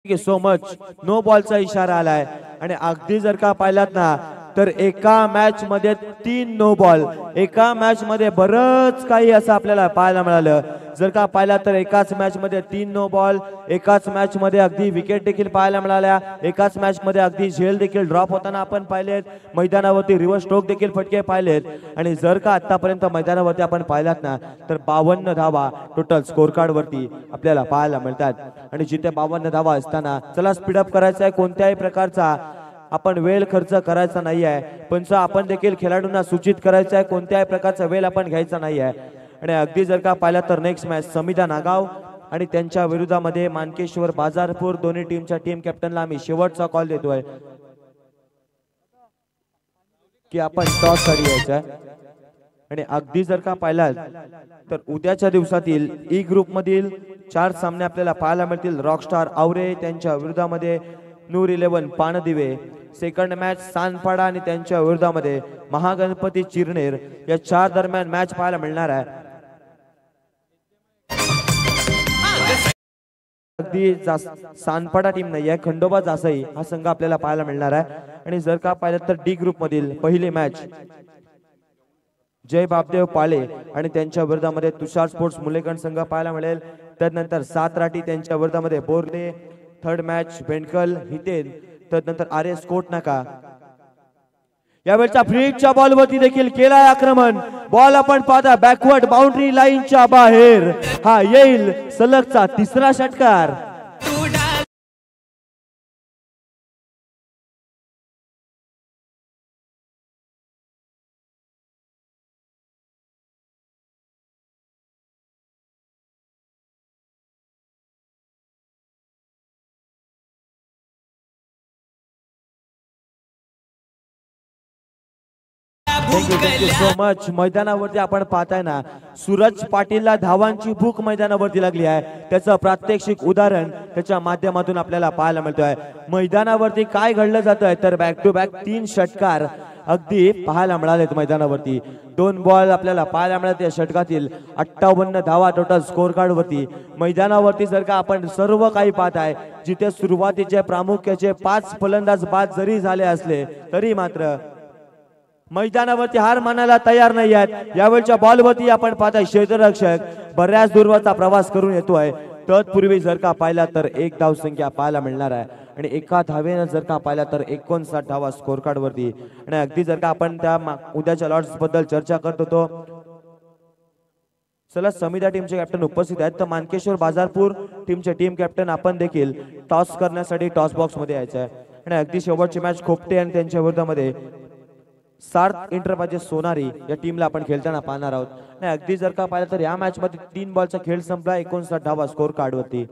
[SPEAKER 2] So much. नो बॉलचा इशारा आलाय आणि अगदी जर का पाहिलात ना तर एका मॅच मध्ये 3 नो बॉल. एका मॅच मध्ये बरंच काही असं आपल्याला पाहायला मिळालं. जर का पाहिला तर एकाच मॅच मध्ये 3 नो बॉल, एकाच मॅच मध्ये अगदी विकेट देखील पाहायला मिळाल्या, एकाच मॅच मध्ये अगदी झेल देखील ड्रॉप होताना आपण पाहिलेत, मैदानावरती रिव्हर्स स्ट्रोक देखील फटके पाहिलेत. आणि जर का आतापर्यंत मैदानावरती आपण पाहिलात ना तर 52 धावा टोटल स्कोर कार्ड वरती आपल्याला पाहायला मिळतात. आणि जिथे 52 धावा असताना चला स्पीडअप करायचा आहे. कोणत्याही प्रकारचा आपण वेळ खर्च करायचा नाही आहे. पंच आपण देखील खेळाडूंना सूचित करायचं आहे कोणत्याही प्रकारचा वेळ आपण घ्यायचा नाही आहे. आणि अगदी जर का पाहिला तर नेक्स्ट मॅच समिधा नागाव आणि त्यांच्या विरोधामध्ये मानकेश्वर बाजारपूर. दोन्ही टीमच्या टीम कॅप्टनला आम्ही शेवटचा कॉल देतोय की आपण टॉस साठी यायचा. आणि अगदी जर का पाहिलात तर उद्याच्या दिवसातील ई ग्रुप मधील 4 सामने आपल्याला पाहायला मिळतील. रॉकस्टार आवरे त्यांच्या विरोधामध्ये नूर 11 पाणदिवे. सेकंड मॅच सानपाडा आणि त्यांच्या विरोधामध्ये महागणपती चिरनेर. या 4 दरम्यान मॅच पाहायला मिळणार आहे. अगदी सानपाडा टीम नाही आहे, खंडोबा जासई हा संघ आपल्याला पाहायला मिळणार आहे. आणि जर का पाहिलं तर डी ग्रुप मधील पहिली मॅच जय बापदेव पाळे आणि त्यांच्या विरोधामध्ये तुषार स्पोर्ट्स मुलेगण संघ पाहायला मिळेल. त्यानंतर सातराटी त्यांच्या विरोधामध्ये बोर्ले. थर्ड मॅच बेंडकल हितेन. त्यानंतर RS कोट नाका. यावेळच्या फ्रीच्या बॉलवरती देखील केलाय आक्रमण. बॉल आपण पाहता बॅकवर्ड बाउंड्री लाईनच्या बाहेर. हा येईल सलगचा तिसरा षटकार. Thank you so much. मैदानावरती आपण पाहताय ना सूरज पाटीलला धावांची भूक मैदानावरती लागली आहे. त्याचं प्रात्यक्षिक उदाहरण त्याच्या माध्यमातून आपल्याला पाहायला मिळतोय. मैदानावरती काय घडलं जातंय तर बॅक टू बॅक 3 षटकार अगदी पाहायला मिळालेत मैदानावरती. 2 बॉल आपल्याला पाहायला मिळाले या षटकातील. 58 धावा टोटल स्कोर कार्ड वरती. मैदानावरती जर का आपण सर्व काही पाहताय जिथे सुरुवातीचे प्रामुख्याचे 5 फलंदाज बाद जरी झाले असले तरी मात्र मैदानावरती हार मानायला तयार नाही आहेत. यावेळच्या बॉलवरती आपण पाहताय क्षेत्ररक्षक बऱ्याच दूरवरचा प्रवास करून येतोय. तत्पूर्वी जर का पाहिला तर 1 धाव संख्या पाहायला मिळणार आहे. आणि एका धावेनं जर का पाहिला तर 59 धावा स्कोर कार्ड वरती. आणि अगदी जर का आपण त्या उद्याच्या लॉट्स बद्दल चर्चा करत होतो चला समिधा टीमचे कॅप्टन उपस्थित आहेत. तर मानकेश्वर बाजारपूर टीमचे टीम कॅप्टन आपण देखील टॉस करण्यासाठी टॉस बॉक्स मध्ये यायचं आहे. आणि अगदी शेवटची मॅच खोपटे आणि त्यांच्या विरोधामध्ये सार्थ इंटरप्राइजेस सोनारी या टीमला आपण खेळताना पाहणार आहोत. आणि अगदी जर का पाहिलं तर या मॅच मध्ये 3 बॉलचा खेळ संपला. 59 धावा स्कोर कार्ड वरती.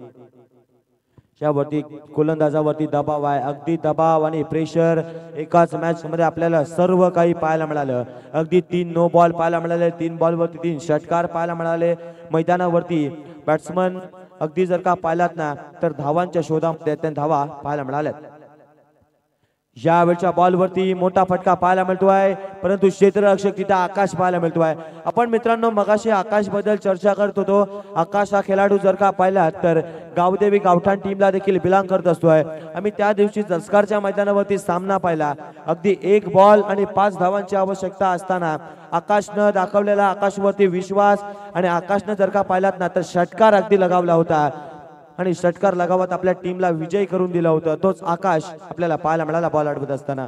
[SPEAKER 2] यावरती गोलंदाजावरती दबाव आहे. अगदी दबाव आणि प्रेशर एकाच मॅच मध्ये आपल्याला सर्व काही पाहायला मिळालं. अगदी 3 नो बॉल पाहायला मिळाले. 3 बॉल वरती 3 षटकार पाहायला मिळाले. मैदानावरती बॅट्समन अगदी जर का पाहिलात ना तर धावांच्या शोधामध्ये त्यांना धावा पाहायला मिळाल्यात. यावेळच्या बॉलवरती मोठा फटका पाहायला मिळतोय परंतु क्षेत्ररक्षक तिथे आकाश पाहायला मिळतोय. आपण मित्रांनो मगाशी आकाश बद्दल चर्चा करत होतो. आकाश हा खेळाडू जर का पाहिला तर गावदेवी गावठाण टीमला देखील बिलॉंग करत असतोय. आम्ही त्या दिवशी जसकारच्या मैदानावरती सामना पाहिला. अगदी 1 बॉल आणि 5 धावांची आवश्यकता असताना आकाशनं दाखवलेला आकाशवरती विश्वास आणि आकाशनं जर का पाहिलात ना तर षटकार अगदी लगावला होता आणि षटकार लगावत आपल्या टीमला विजयी करून दिला होता. तोच आकाश आपल्याला पाहायला मिळाला बॉल अडवत असताना.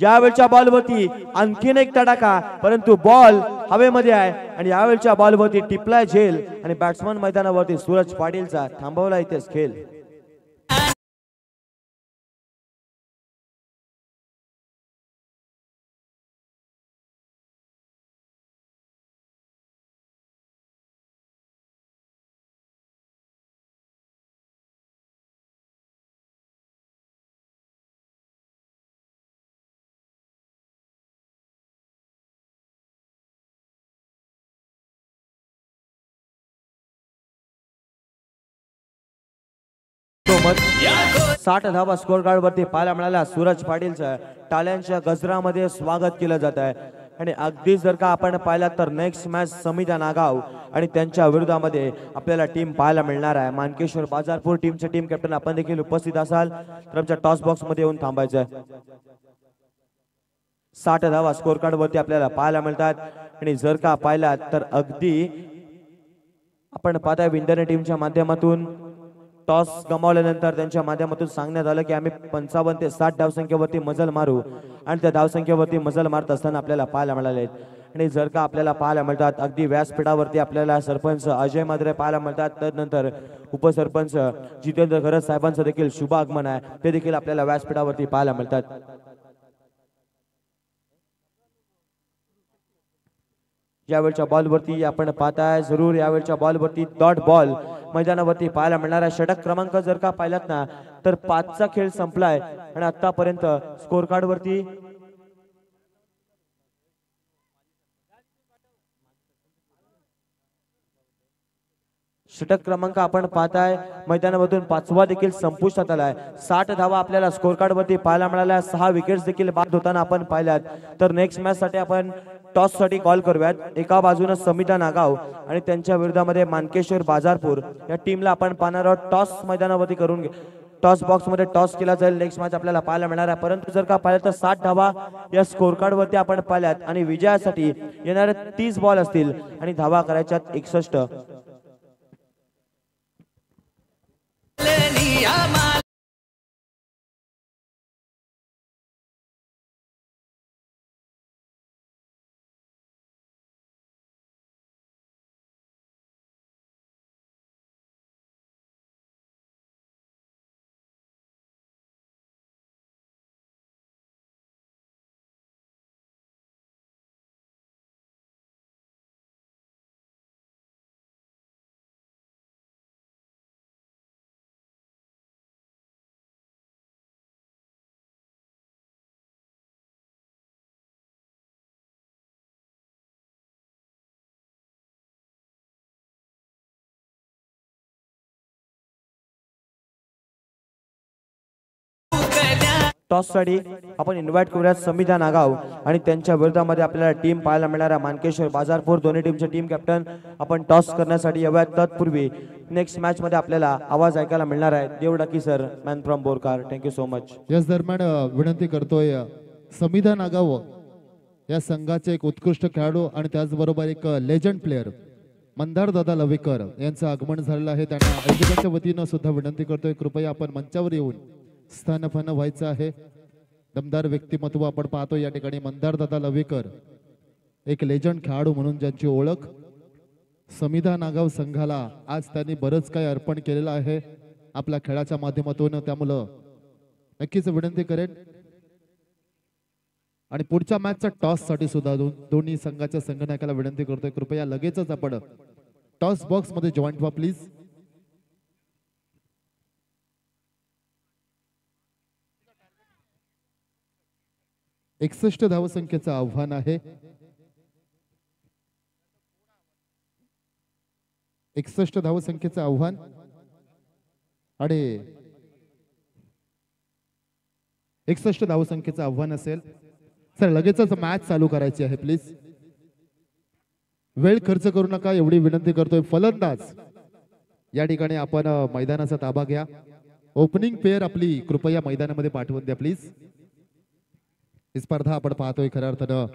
[SPEAKER 2] यावेळच्या बॉलवरती आणखीन एक तडाखा परंतु बॉल हवेमध्ये आहे. आणि यावेळच्या बॉलवरती टिपलाय झेल आणि बॅट्समन मैदानावरती सूरज पाटीलचा थांबवला इथेच खेळ. So much. 60 धावा स्कोर कार्ड वरती पाहायला मिळाल्या. सूरज पाटीलचं टाळ्यांच्या गजरामध्ये स्वागत केलं जात आहे. आणि अगदी जर का आपण पाहिलं तर नेक्स्ट मॅच समिता नागाव आणि त्यांच्या विरोधामध्ये आपल्याला टीम पाहायला मिळणार आहे. मानकेश्वर बाजारपूर टीमचे टीम कॅप्टन आपण देखील उपस्थित असाल तर आमच्या टॉस बॉक्स मध्ये येऊन थांबायचं आहे. 60 धावा स्कोर कार्ड वरती आपल्याला पाहायला मिळतात. आणि जर का पाहिलात तर अगदी आपण पाहताय विंडर टीमच्या माध्यमातून टॉस गमावल्यानंतर त्यांच्या माध्यमातून सांगण्यात आलं की आम्ही 55 ते 60 धावसंख्येवरती मजल मारू आणि त्या धावसंख्येवरती मजल मारत असताना आपल्याला पाहायला मिळाले. आणि जर का आपल्याला पाहायला मिळतात अगदी व्यासपीठावरती आपल्याला सरपंच अजय माद्रे पाहायला मिळतात. त्यानंतर उपसरपंच जितेंद्र घरत साहेबांचं देखील शुभ आगमन आहे. ते देखील आपल्याला व्यासपीठावरती पाहायला मिळतात. यावेळच्या बॉलवरती आपण पाहताय जरूर यावेळच्या बॉलवरती डॉट बॉल मैदानावरती पाहायला मिळणार आहे. षटक क्रमांक जर का पाहिलात ना तर 5चा खेळ संपलाय आणि आतापर्यंत स्कोर कार्ड वरती षटक क्रमांक आपण पाहताय मैदानामधून 5वा देखील संपुष्टात आलाय. 60 धावा आपल्याला स्कोर कार्ड वरती पाहायला मिळाल्या. 6 विकेट्स देखील बाद होताना आपण पाहिल्यात. तर नेक्स्ट मॅच साठी आपण टॉस साठी कॉल करूयात. एका बाजूने समिता नागाव आणि त्यांच्या विरोधामध्ये मानकेश्वर बाजारपूर या टीमला आपण पाहणार आहोत. टॉस मैदानावरती करून टॉस बॉक्स मध्ये टॉस केला जाईल. नेक्स्ट मॅच आपल्याला पाहायला मिळणार आहे. परंतु जर का पाहिलं तर 60 धावा या स्कोर कार्ड वरती आपण पाहिल्यात आणि विजयासाठी येणारे 30 बॉल असतील आणि धावा करायच्यात 61. टॉस साठी आपण इन्व्हाइट करूयात समिता नागाव आणि त्यांच्या विरोधामध्ये आपल्याला टीम पाहायला मिळणार आहे. मानकेश्वर बाजारपूर दोन्ही टीमचे टीम कॅप्टन आपण टॉस करण्यासाठी येऊयात. तत्पूर्वी नेक्स्ट मॅच मध्ये आपल्याला आवाज ऐकायला मिळणार आहे. देवडाकी sir man from Borkar thank you so much.
[SPEAKER 3] याच दरम्यान विनंती करतोय समिधा नागाव या संघाचे एक उत्कृष्ट खेळाडू आणि त्याचबरोबर एक लेजंड प्लेअर मंदार दादा लवेकर यांचं आगमन झालेलं आहे. त्यांना आयोजकांच्या वतीनं सुद्धा विनंती करतोय कृपया आपण मंचावर येऊन स्थानपन्न व्हायचं आहे. दमदार व्यक्तिमत्व आपण पाहतो या ठिकाणी मंदार दादा लवेकर एक लेजंड खेळाडू म्हणून ज्यांची ओळख समिधा नागाव संघाला आज त्यांनी बरंच काही अर्पण केलेलं आहे आपल्या खेळाच्या माध्यमातून. त्यामुळं नक्कीच विनंती करेन. आणि पुढच्या मॅचच्या टॉस साठी सुद्धा दोन्ही संघाच्या संघनायकाला विनंती करतोय कृपया लगेचच आपण टॉस बॉक्स मध्ये जॉईंट व्हा प्लीज. एकसष्ट धावसंख्येचं आव्हान आहे. 61 धावसंख्येचं आव्हान आणि 61 धावसंख्येचं आव्हान असेल. सर लगेचच मॅच चालू करायची आहे प्लीज. वेळ खर्च करू नका एवढी विनंती करतोय. फलंदाज या ठिकाणी आपण मैदानाचा ताबा घ्या. ओपनिंग पेअर आपली कृपया मैदानामध्ये पाठवून द्या प्लीज. ही स्पर्धा आपण पाहतोय खऱ्या अर्थानं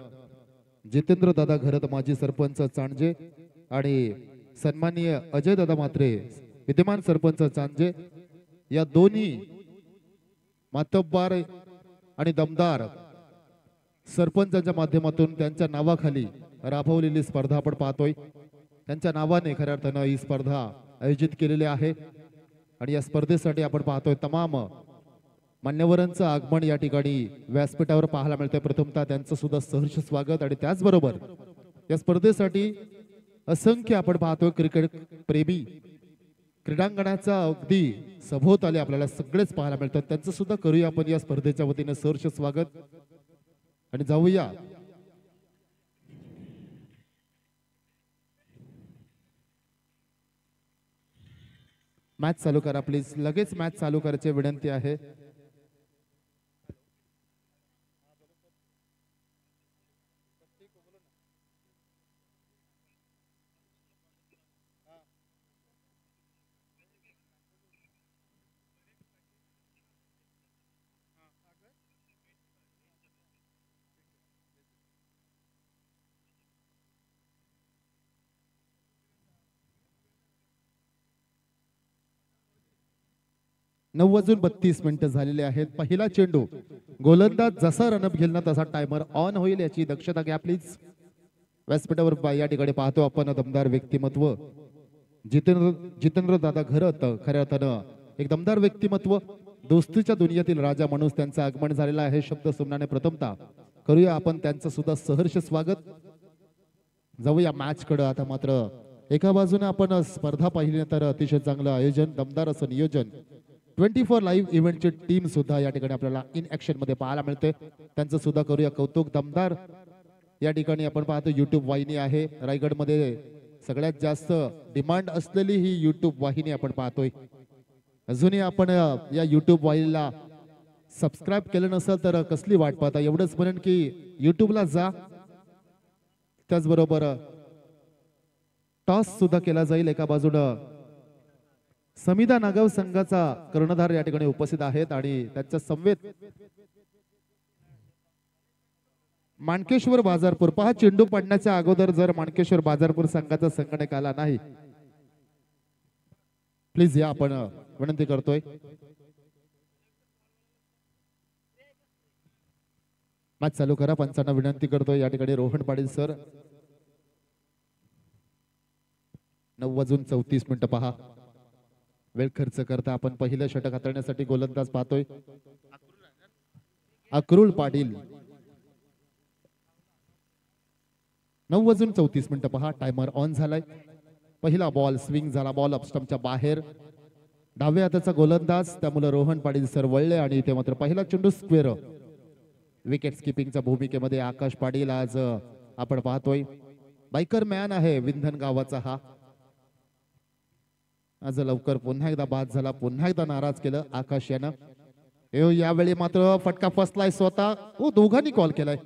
[SPEAKER 3] जितेंद्र दादा घरत माजी सरपंच चांजे आणि सन्माननीय अजय दादा मात्रे विद्यमान सरपंच चांजे या दोन्ही मातब्बार आणि दमदार सरपंचांच्या माध्यमातून त्यांच्या नावाखाली राबवलेली स्पर्धा आपण पाहतोय. त्यांच्या नावाने खऱ्या अर्थानं ही स्पर्धा आयोजित केलेली आहे आणि या स्पर्धेसाठी आपण पाहतोय तमाम मान्यवरांचं आगमन या ठिकाणी व्यासपीठावर पाहायला मिळतंय. प्रथमतः त्यांचं सुद्धा सहर्ष स्वागत आणि त्याचबरोबर या स्पर्धेसाठी असंख्य आपण पाहतोय क्रिकेट प्रेमी क्रीडांगणाचा अगदी सभोवताली आपल्याला सगळेच पाहायला मिळतात. त्यांचं सुद्धा करूया आपण या स्पर्धेच्या वतीने सहर्ष स्वागत आणि जाऊया मॅच चालू करा प्लीज, लगेच मॅच चालू करायची विनंती आहे. नऊ वाजून 32 मिनिटं झालेले आहेत. पहिला चेंडू गोलंदाज जसा रनअप घेईल ना तसा टायमर ऑन होईल, याची दक्षता घ्या प्लीज. व्यासपीठावर या ठिकाणी पाहतो आपण दमदार व्यक्तिमत्व जितेंद्र दादा घरत, खऱ्या अर्थानं एक दमदार व्यक्तिमत्व, दोस्तीच्या दुनियेतील राजा म्हणून त्यांचं आगमन झालेलं आहे. शब्द सुमनाने प्रथमता करूया आपण त्यांचं सुद्धा सहर्ष स्वागत. जाऊया मॅच कडे. आता मात्र एका बाजूने आपण स्पर्धा पाहिली तर अतिशय चांगलं आयोजन, दमदार असं नियोजन, 24 लाईव्ह इव्हेंटची टीम सुद्धा या ठिकाणी आपल्याला इन ऍक्शन मध्ये पाहायला मिळते. त्यांचं सुद्धा करूया कौतुक. दमदार या ठिकाणी आपण पाहतो युट्यूब वाहिनी आहे. रायगडमध्ये सगळ्यात जास्त डिमांड असलेली ही युट्यूब वाहिनी आपण पाहतोय. अजूनही आपण या युट्यूब वाहिनीला सबस्क्राईब केलं नसेल तर कसली वाट पाहता. एवढंच म्हणेन की युट्यूबला जा. त्याचबरोबर टॉस सुद्धा केला जाईल. एका बाजूनं समिधा नागाव संघाचा कर्णधार या ठिकाणी उपस्थित आहेत आणि त्यांच्या समवेत माणकेश्वर बाजारपूर. पहा, चेंडू पडण्याच्या अगोदर जर माणकेश्वर बाजारपूर संघाचा संगणक आला नाही, प्लीज या आपण विनंती करतोय. मॅच चालू करा, पंचांना विनंती करतोय. या ठिकाणी रोहन पाटील सर. 9 वाजून 34 मिनिटं पहा. वेळ खर्च करता आपण पहिलं षटक हाताळण्यासाठी गोलंदाज पाहतोय अक्रुल पाटील. 9 वाजून 34 मिनिटं पहा. टायमर ऑन झालाय. पहिला बॉल स्विंग झाला, बॉल अपस्टंपच्या बाहेर. डाव्या हाताचा गोलंदाज, त्यामुळे रोहन पाटील सर वळले आणि इथे मात्र पहिला चेंडू स्क्वेअर. विकेट किपिंगच्या भूमिकेमध्ये आकाश पाटील आज आपण पाहतोय. बायकर मॅन आहे विंधन गावाचा हा. आज लवकर पुन्हा एकदा बाद झाला, पुन्हा एकदा नाराज केलं आकाश यानं. यावेळी मात्र फटका फसलाय स्वतः. दोघांनी कॉल केलाय,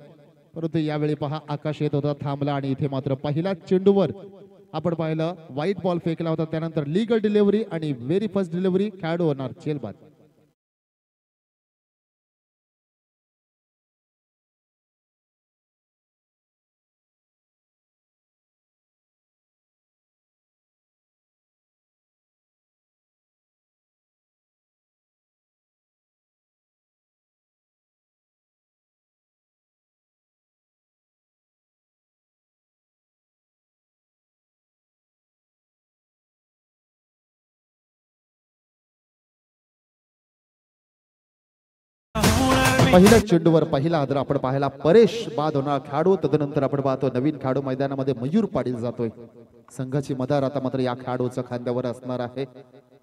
[SPEAKER 3] परंतु यावेळी पहा आकाश येत होता, थांबला आणि इथे मात्र पहिल्या चेंडूवर आपण पाहिलं व्हाईट बॉल फेकला होता. त्यानंतर लीगल डिलिव्हरी आणि व्हेरी फर्स्ट डिलिव्हरी, खेळाडू होणार चेलबाद. पहिल्या चेंडूवर पहिला आदर आपण पाहायला परेश बाद होणार खेळाडू. तदनंतर आपण पाहतो नवीन खेळाडू मैदानामध्ये मयूर पाटील जातोय. संघाची मदार आता मात्र या खेळाडूच्या खांद्यावर असणार आहे.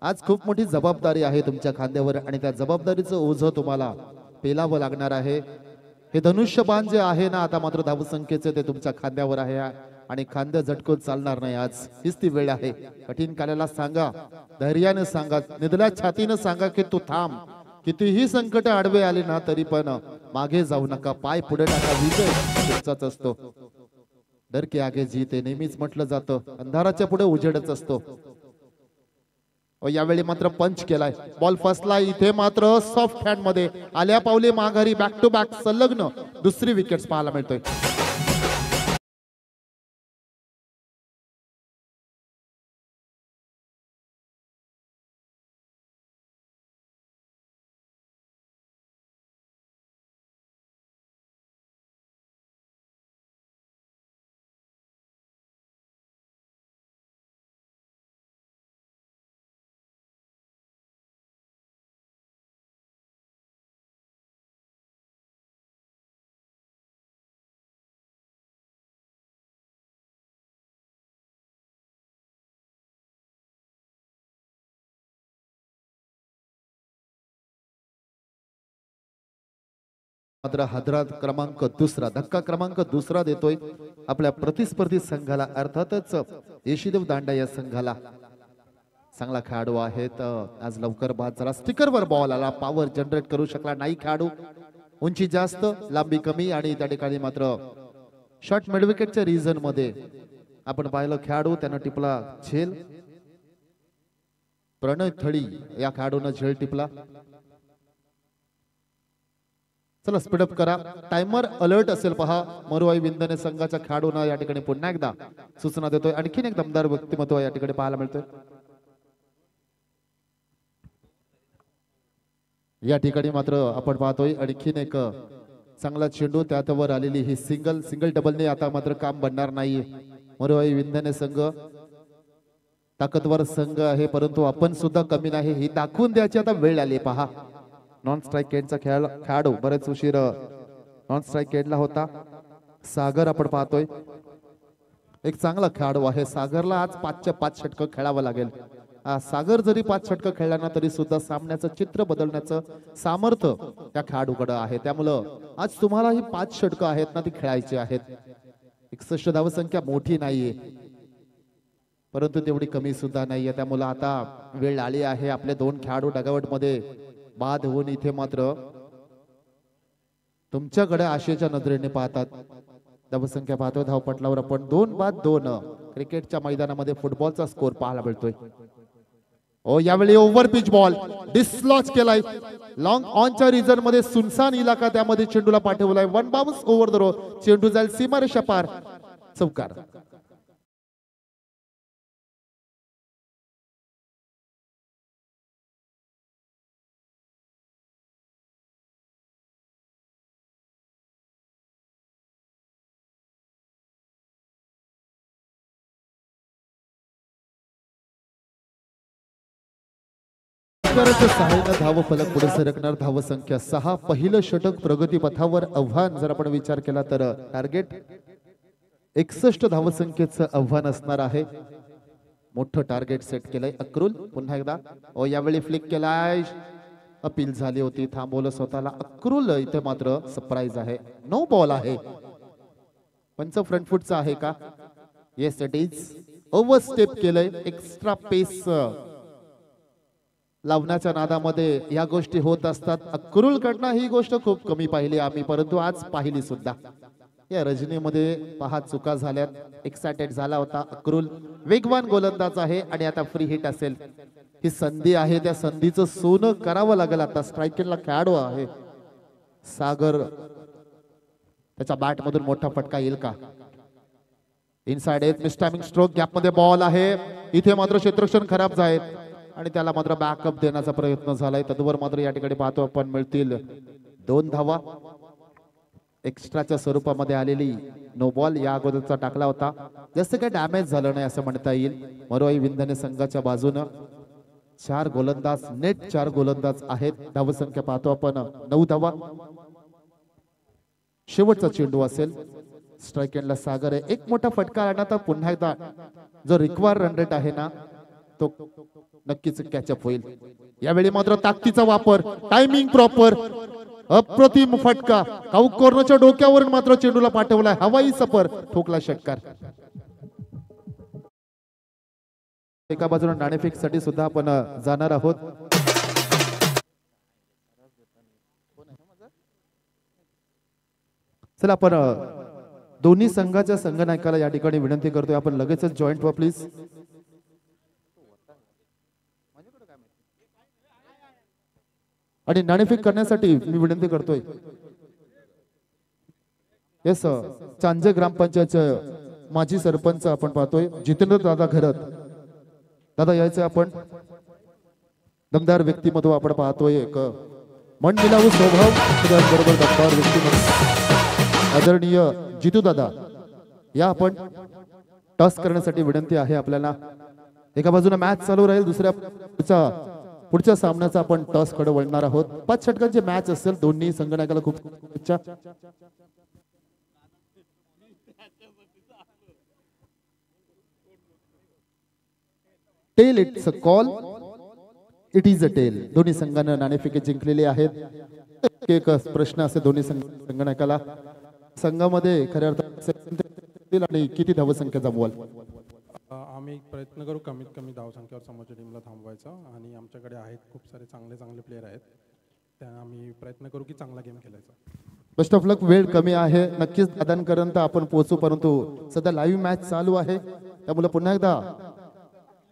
[SPEAKER 3] आज खूप मोठी जबाबदारी आहे तुमच्या खांद्यावर आणि त्या जबाबदारीचं ओझं तुम्हाला पेलावं लागणार आहे. हे धनुष्यबाण जे आहे ना, आता मात्र धावसंख्येचं ते तुमच्या खांद्यावर आहे आणि खांद्या झटकून चालणार नाही. आज हीच ती वेळ आहे. कठीण काल्याला सांगा, धैर्याने सांगा, निधल्या छातीनं सांगा की तू थांब. कितीही संकट आडवे आले ना तरी पण मागे जाऊ नका, पाय पुढे टाका. विजय तुमचाच असतो. डर के आगे जीते नेहमीच म्हटलं जातं. अंधाराच्या पुढे उजेडच असतो. यावेळी मात्र पंच केलाय, बॉल फसलाय. इथे मात्र सॉफ्ट हँड मध्ये आल्या पावले माघारी. बॅक टू बॅक संलग्न दुसरी विकेट पाहायला मिळतोय. मात्र हादरात क्रमांक दुसरा, धक्का क्रमांक दुसरा देतोय आपल्या प्रतिस्पर्धी संघाला, अर्थातच येशीदेव दांडा या संघाला. चांगला खेळाडू आहेत. आज लवकर बाद झाला. स्टिकरवर बॉल आला. पॉवर जनरेट करू शकला नाही खेळाडू. उंची जास्त, लांबी कमी आणि त्या ठिकाणी मात्र शॉर्ट मिड विकेटच्या रिजन मध्ये आपण पाहिलं खेळाडू त्यानं टिपला झेल. प्रणय थळी या खेळाडूनं झेल टिपला. चला स्पीडअप करा. टायमर अलर्ट असेल पहा. मरुआई विंदने संघाच्या खेळाडूंना या ठिकाणी पुन्हा एकदा सूचना देतोय. आणखीन एक दमदार व्यक्तिमत्व या ठिकाणी पाहायला मिळतोय. या ठिकाणी मात्र आपण पाहतोय आणखीन एक चांगला चेंडू त्यात वर आलेली ही सिंगल डबलने आता मात्र काम बनणार नाही. मरुआई विंदने संघ ताकदवर संघ आहे परंतु आपण सुद्धा कमी नाही ही दाखवून द्यायची आता वेळ आली. पहा नॉन स्ट्राईक केडचा खेळाडू बरेच उशीर नॉन स्ट्राईक केडला होता. सागर आपण पाहतोय एक चांगला खेळाडू आहे. सागरला आज 5च्या 5 षटकं खेळावं लागेल. सागर जरी 5 षटकं खेळला ना तरी सुद्धा सामन्याचं चित्र बदलण्याचं सामर्थ्य त्या खेळाडूकडे आहे. त्यामुळं आज तुम्हाला ही 5 षटकं आहेत ना ती खेळायची आहेत. 61 धावसंख्या मोठी नाहीये परंतु तेवढी कमी सुद्धा नाहीये. त्यामुळे आता वेळ आली आहे. आपले 2 खेळाडू डगावट मध्ये बाद होऊन इथे मात्र तुमच्याकडे आशेच्या नजरेने पाहतात. धावसंख्या पाहतोय धावपटलावर आपण 2 बाद 2 क्रिकेटच्या मैदानामध्ये फुटबॉलचा स्कोर पाहायला मिळतोय. यावेळी ओव्हर पिच बॉल डिसलॉच केलाय. लॉंग ऑनच्या रिजन मध्ये सुनसान इलाका त्यामध्ये चेंडूला पाठवलाय. 1 बाउन्स ओव्हर द रो. चेंडू जाईल सीमारेषा पार. चौकार. सहाय्यानं धाव फलक पुढे सरकणार. धाव संख्या 6. पहिलं षटक प्रगती पथावर. आव्हान जर आपण विचार केला तर टार्गेट 61 धावसंख्येचं आव्हान असणार आहे. मोठं टार्गेट सेट केलंय अक्रुल. पुन्हा एकदा यावेळी फ्लिक केलाय. अपील झाली होती थांबवलं स्वतःला. अक्रुल इथे मात्र सरप्राईज आहे. नो बॉल आहे. पंच फ्रंट फुटचा आहे का? Yes it is. Over step केलंय. एक्स्ट्रा पेस लावण्याच्या नादामध्ये या गोष्टी होत असतात. अक्रुल कडनं ही गोष्ट खूप कमी पाहिली आम्ही परंतु आज पाहिली सुद्धा. या रजनीमध्ये पहा चुका झाल्यात. एक्साइटेड झाला होता अक्रुल. वेगवान गोलंदाज आहे आणि आता फ्री हिट असेल. ही संधी आहे त्या संधीचं सोनं करावं लागेल. आता स्ट्रायकिंगला खेळाडू आहे सागर. त्याच्या बॅट मधून मोठा फटका येईल का? Inside edge mistiming stroke. Gap मध्ये बॉल आहे. इथे मात्र क्षेत्ररक्षण खराब झाले आणि त्याला मात्र बॅकअप देण्याचा प्रयत्न झालाय. तद्वर मात्र या ठिकाणी पाहतो आपण मिळतील 2 धावा. एक्स्ट्राच्या स्वरूपामध्ये आलेली नो बॉल या अगोदरचा टाकला होता. जास्त काही डॅमेज झालं नाही असं म्हणता येईल. मरुआई विंदने संघाच्या बाजूनं 4 गोलंदाज नेट 4 गोलंदाज आहेत. धावसंख्या पाहतो आपण 9 धावा. शेवटचा चेंडू असेल. स्ट्राईक एंडला सागर आहे. एक मोठा फटका आला तर पुन्हा एकदा जो रिक्वायर रन रेट आहे ना तो नक्कीच कॅचअप होईल. यावेळी मात्र ताकदीचा वापर. Timing proper. अप्रतिम फटका. काऊक कॉर्नरच्या डोक्यावरून मात्र चेंडूला पाठवलाय. हवाई सफर. ठोकला षटकार. एका बाजूने नाणेफेक साठी सुद्धा आपण जाणार आहोत. चला आपण दोन्ही संघाच्या संघनायकाला या ठिकाणी विनंती करतोय आपण लगेचच जॉईंट व्हा प्लीज. आणि नाणेफेक करण्यासाठी मी विनंती करतोय. येस चांजे ग्रामपंचायतचे माजी सरपंच आपण पाहतोय जितेंद्र दादा घरत. दादा यायचं आपण. दमदार व्यक्तिमत्व आपण पाहतोय. एक मन मिलावू स्वभाव बरोबर दमदार व्यक्तिमत्व आदरणीय जितू दादा या आपण टॉस करण्यासाठी विनंती आहे आपल्याला. एका बाजूने मॅच चालू राहील. दुसऱ्या पुढच्या सामन्याचा आपण टॉस कडे वळणार आहोत. 5 षटकांची मॅच असेल. दोन्ही संघनायकाला खूप इच्छा. Tail it's a call. It is a tail. दोन्ही संघांना नाणेफेक जिंकलेले आहेत. एक प्रश्न असे दोन्ही संघनायकाला. संघामध्ये खऱ्या अर्थाने आणि किती धावसंख्या जमवाल?
[SPEAKER 4] आम्ही प्रयत्न करू कमीत कमी धावसंख्येवर समोरच्या टीमला थांबवायचा आणि आमच्याकडे आहेत खूप सारे चांगले चांगले प्लेयर आहेत. त्यांना आम्ही प्रयत्न करू की चांगला गेम खेळायचा.
[SPEAKER 3] बेस्ट ऑफ लक. वेळ कमी आहे, नक्कीच दादांपर्यंत आपण पोहोचू, परंतु सध्या लाईव्ह मॅच चालू आहे त्यामुळे पुन्हा एकदा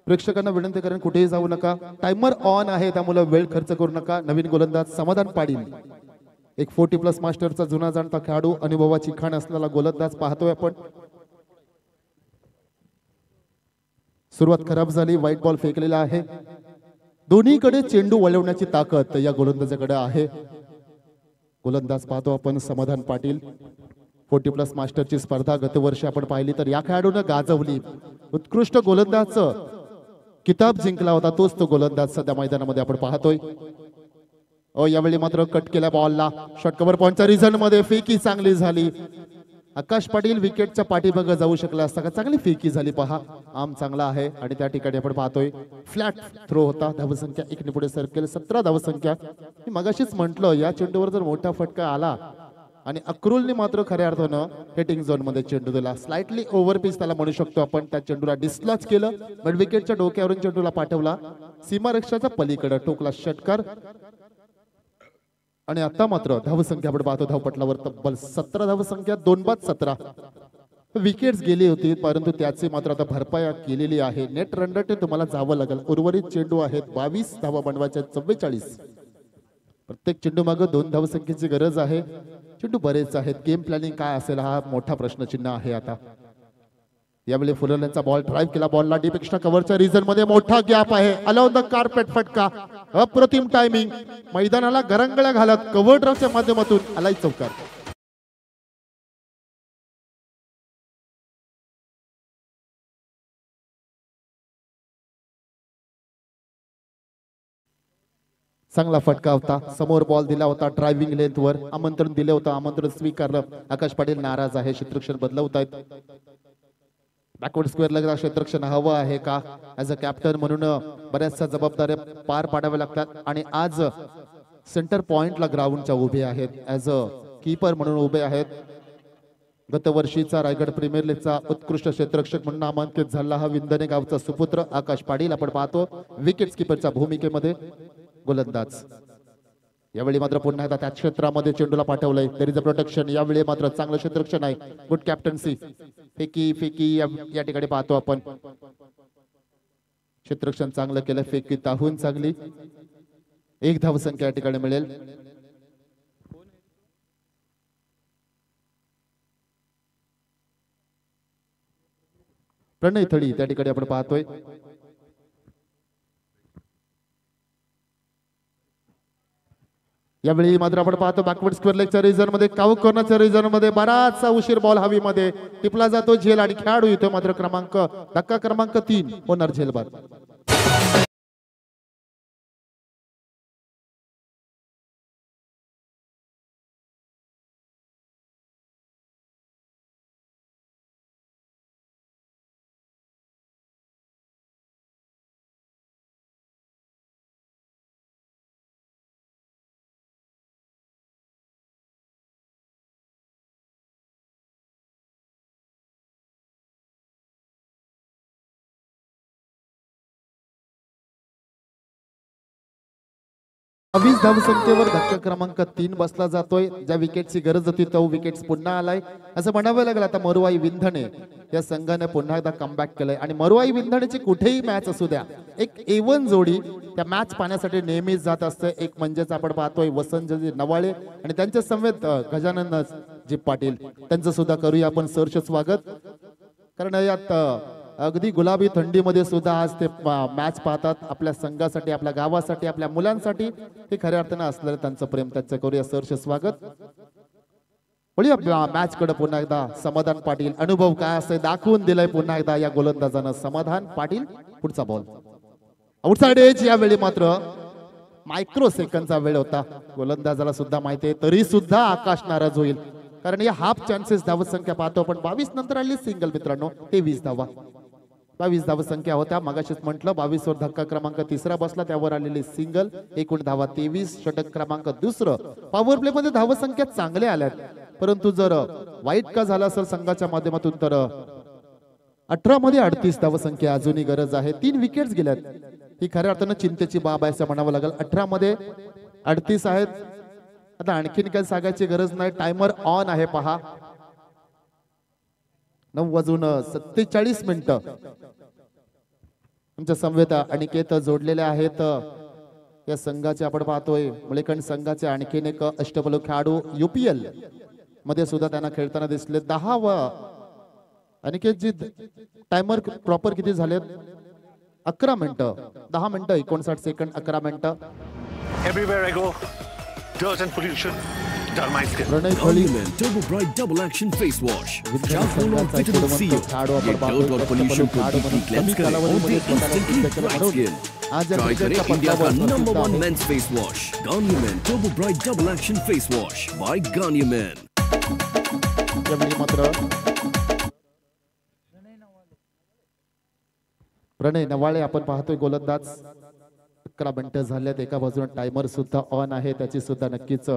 [SPEAKER 3] प्रेक्षकांना विनंती करेन कुठेही जाऊ नका. टाइमर ऑन आहे त्यामुळे वेळ खर्च करू नका. नवीन गोलंदाज समाधान पाटील, एक 40+ मास्टरचा जुना जाणता खेळाडू, अनुभवाची खाण असलेला गोलंदाज पाहतोय आपण. सुरुवात खराब झाली, व्हाईट बॉल फेकलेला आहे. दोन्हीकडे चेंडू वळवण्याची ताकद या गोलंदाजाकडे आहे. गोलंदाज पाहतो आपण समाधान पाटील. 40+ मास्टरची स्पर्धा गतवर्षी आपण पाहिली तर या खेळाडूने गाजवली. उत्कृष्ट गोलंदाज किताब जिंकला होता, तोच तो गोलंदाज सध्या मैदानामध्ये आपण पाहतोय. यावेळी मात्र कट केल्या बॉलला शॉर्ट कव्हर पॉइंटच्या रिझन मध्ये फेकी चांगली झाली. आकाश पाटील विकेटच्या पाठीमागे जाऊ शकला असता का? चांगली फेकी झाली पहा. आम चांगला आहे आणि त्या ठिकाणी आपण पाहतोय फ्लॅट थ्रो होता. धावसंख्या 1 ने पुढे सरकेल, 17 धावसंख्या. मी मगाशीच म्हटलं या चेंडूवर जर मोठा फटका आला आणि अक्रुलने मात्र खऱ्या अर्थानं हिटिंग झोन मध्ये चेंडू दिला. स्लाइटली ओव्हर पिच त्याला म्हणू शकतो आपण. त्या चेंडूला डिस्लॉच केलं, पण विकेटच्या डोक्यावरून चेंडूला पाठवला सीमारेषेच्या पलीकडे, टोकला षटकार. आणि आता मात्र धावसंख्या आपण पाहतो धावपटलावर तब्बल 17 धावसंख्या, 2 बाद 17. विकेट्स गेली होती परंतु त्याची मात्र आता भरपाई केलेली आहे. नेट रन रेट तुम्हाला जावं लागेल. उर्वरित चेंडू आहेत 22 धावा बनवायच्या 44. प्रत्येक चेंडू मागे 2 धावसंख्येची गरज आहे. चेंडू बरेच आहेत. गेम प्लॅनिंग काय असेल हा मोठा प्रश्नचिन्ह आहे. आता यावेळी फुलरचा बॉल ड्राईव्ह केला, बॉलला डीप एक्स्ट्रा कव्हरच्या रिजन मध्ये मोठा गॅप आहे. अलाउन द कार्पेट फटका, अप्रतिम टायमिंग, मैदानाला गरंगळ्या घालत कव्हर ड्राईव्हच्या माध्यमातून आलाय चौकार. चांगला फटका होता. समोर बॉल दिला होता ड्रायव्हिंग लेंथ वर, आमंत्रण दिले होतं, आमंत्रण स्वीकारलं. आकाश पाटील नाराज आहे. क्षेत्ररक्षण बदलवत आहेत. बॅकवर्ड स्क्वेअरला क्षेत्ररक्षण हवं आहे का? ऍज अ कॅप्टन म्हणून बऱ्याचशा जबाबदाऱ्या पार पाडाव्या लागतात आणि आज सेंटर पॉइंटला ग्राउंडच्या उभे आहेत. ऍज अ कीपर म्हणून उभे आहेत. गतवर्षीचा रायगड प्रीमियर लीगचा उत्कृष्ट क्षेत्ररक्षक म्हणून नामांकित झाला हा विंधने गावचा सुपुत्र आकाश पाटील आपण पाहतो विकेट कीपरच्या भूमिकेमध्ये गोलंदाज. यावेळी मात्र पुन्हा एकदा त्या क्षेत्रामध्ये चेंडूला पाठवलंय. There is a protection. यावेळी मात्र चांगलं क्षेत्ररक्षण आहे. Good captaincy. फेकी फेकी या ठिकाणी पाहतो आपण. क्षेत्ररक्षण चांगलं केलं. फेकी ताहून चांगली. 1 धावसंख्या या ठिकाणी मिळेल. प्रणय थडी त्या ठिकाणी आपण पाहतोय. यावेळी मात्र आपण पाहतो बॅकवर्ड स्क्वेअर लेगच्या रिजन मध्ये, काऊ कॉर्नरच्या रिजन मध्ये बराचसा उशीर बॉल हवीमध्ये टिपला जातो. झेल आणि खेळाडू इथे मात्र धक्का क्रमांक 3 होणार झेल बाद. वीस धावसंख्येवर धक्का क्रमांक 3 बसला जातोय. ज्या विकेटची गरज होती तो विकेट पुन्हा आलाय असं म्हणावं लागेल. आता मरुवाई विंधणे या संघाने पुन्हा एकदा कमबॅक केलंय आणि मरुवाई विंधणेची कुठेही मॅच असू द्या एक A1 जोडी त्या मॅच पाहण्यासाठी नेहमीच जात असते. एक म्हणजेच आपण पाहतोय वसंतजी नवाळे आणि त्यांच्या समेत गजानन जी पाटील, त्यांचं सुद्धा करूया आपण सहर्ष स्वागत. कारण यात अगदी गुलाबी थंडीमध्ये सुद्धा आज ते मॅच पाहतात. आपल्या संघासाठी, आपल्या गावासाठी, आपल्या मुलांसाठी ते खऱ्या अर्थानं असलेलं त्यांचं प्रेम. त्यांचं करूया सहर्ष स्वागत. मॅच कडे पुन्हा एकदा समाधान पाटील. अनुभव काय असं दाखवून दिलाय पुन्हा एकदा या गोलंदाजानं. समाधान पाटील पुढचा बॉल आउटसाइड एज. यावेळी मात्र मायक्रो सेकंदचा वेळ होता. गोलंदाजाला सुद्धा माहिती आहे तरी सुद्धा आकाश नाराज होईल. कारण या हाफ चान्सेस धावसंख्या पाहतो आपण 22 नंतर आली सिंगल मित्रांनो. 23 धावा 22 धावसंख्या होत्या. मगाशीच म्हटलं 22 वर धक्का क्रमांक 3 बसला त्यावर आलेली सिंगल. एकूण धावा 23. षटक क्रमांक 2. पॉवर प्ले मध्ये धावसंख्या चांगल्या आल्यात परंतु जर वाईट का झाला असेल संघाच्या माध्यमातून तर 18 मध्ये 38 धावसंख्या अजूनही गरज आहे. 3 विकेट्स गेल्यात. ही खऱ्या अर्थानं चिंतेची बाब आहे असं म्हणावं लागेल. 18 मध्ये 38 आहेत. आता आणखीन काही सांगायची गरज नाही. टायमर ऑन आहे पहा. 9:47 तुमच्या समवेत अनिकेत जोडलेले आहेत. या संघाचे आपण पाहतोय मलेकंड संघाचे आणखीन एक अष्टपैलू खेळाडू UPL मध्ये सुद्धा त्यांना खेळताना दिसले. 10 व अनिकेतजी टायमर प्रॉपर किती झालेत? 11 मिनिटं 10 मिनिटं 59 सेकंद 11 मिनिटं.
[SPEAKER 5] Everywhere I go, dirt and pollution dull my skin.
[SPEAKER 3] Pranay खळी
[SPEAKER 6] Turbo Bright Double Action Face Wash.
[SPEAKER 3] विद्यार्थी
[SPEAKER 6] Charcoal or
[SPEAKER 3] संघाचा
[SPEAKER 6] vitamin C.
[SPEAKER 3] खेळवंत खेळाडू आपण
[SPEAKER 6] ये
[SPEAKER 3] पाहतोय.
[SPEAKER 6] dirt और pollution को
[SPEAKER 3] खेळाडू
[SPEAKER 6] deeply
[SPEAKER 3] म्हणून
[SPEAKER 6] cleanse
[SPEAKER 3] कमी
[SPEAKER 6] करे और
[SPEAKER 3] कालावधीमध्ये
[SPEAKER 6] दे
[SPEAKER 3] स्वतःला
[SPEAKER 6] instantly
[SPEAKER 3] सिद्ध केलं
[SPEAKER 6] bright
[SPEAKER 3] म्हणून
[SPEAKER 6] skin.
[SPEAKER 3] आज या
[SPEAKER 6] Try करे
[SPEAKER 3] क्रिकेटच्या
[SPEAKER 6] इंडिया का
[SPEAKER 3] पटलावर
[SPEAKER 6] नंबर
[SPEAKER 3] प्रसिद्ध
[SPEAKER 6] 1
[SPEAKER 3] आहे.
[SPEAKER 6] men's face wash. Garnier Men Turbo Bright Double Action Face Wash by Garnier Men.
[SPEAKER 3] यावेळी मात्र प्रणय नवाळे आपण पाहतोय गोलंदाज. 11 मिनिटं झाल्यात. एका बाजूने टायमर सुद्धा ऑन आहे. त्याची सुद्धा नक्कीच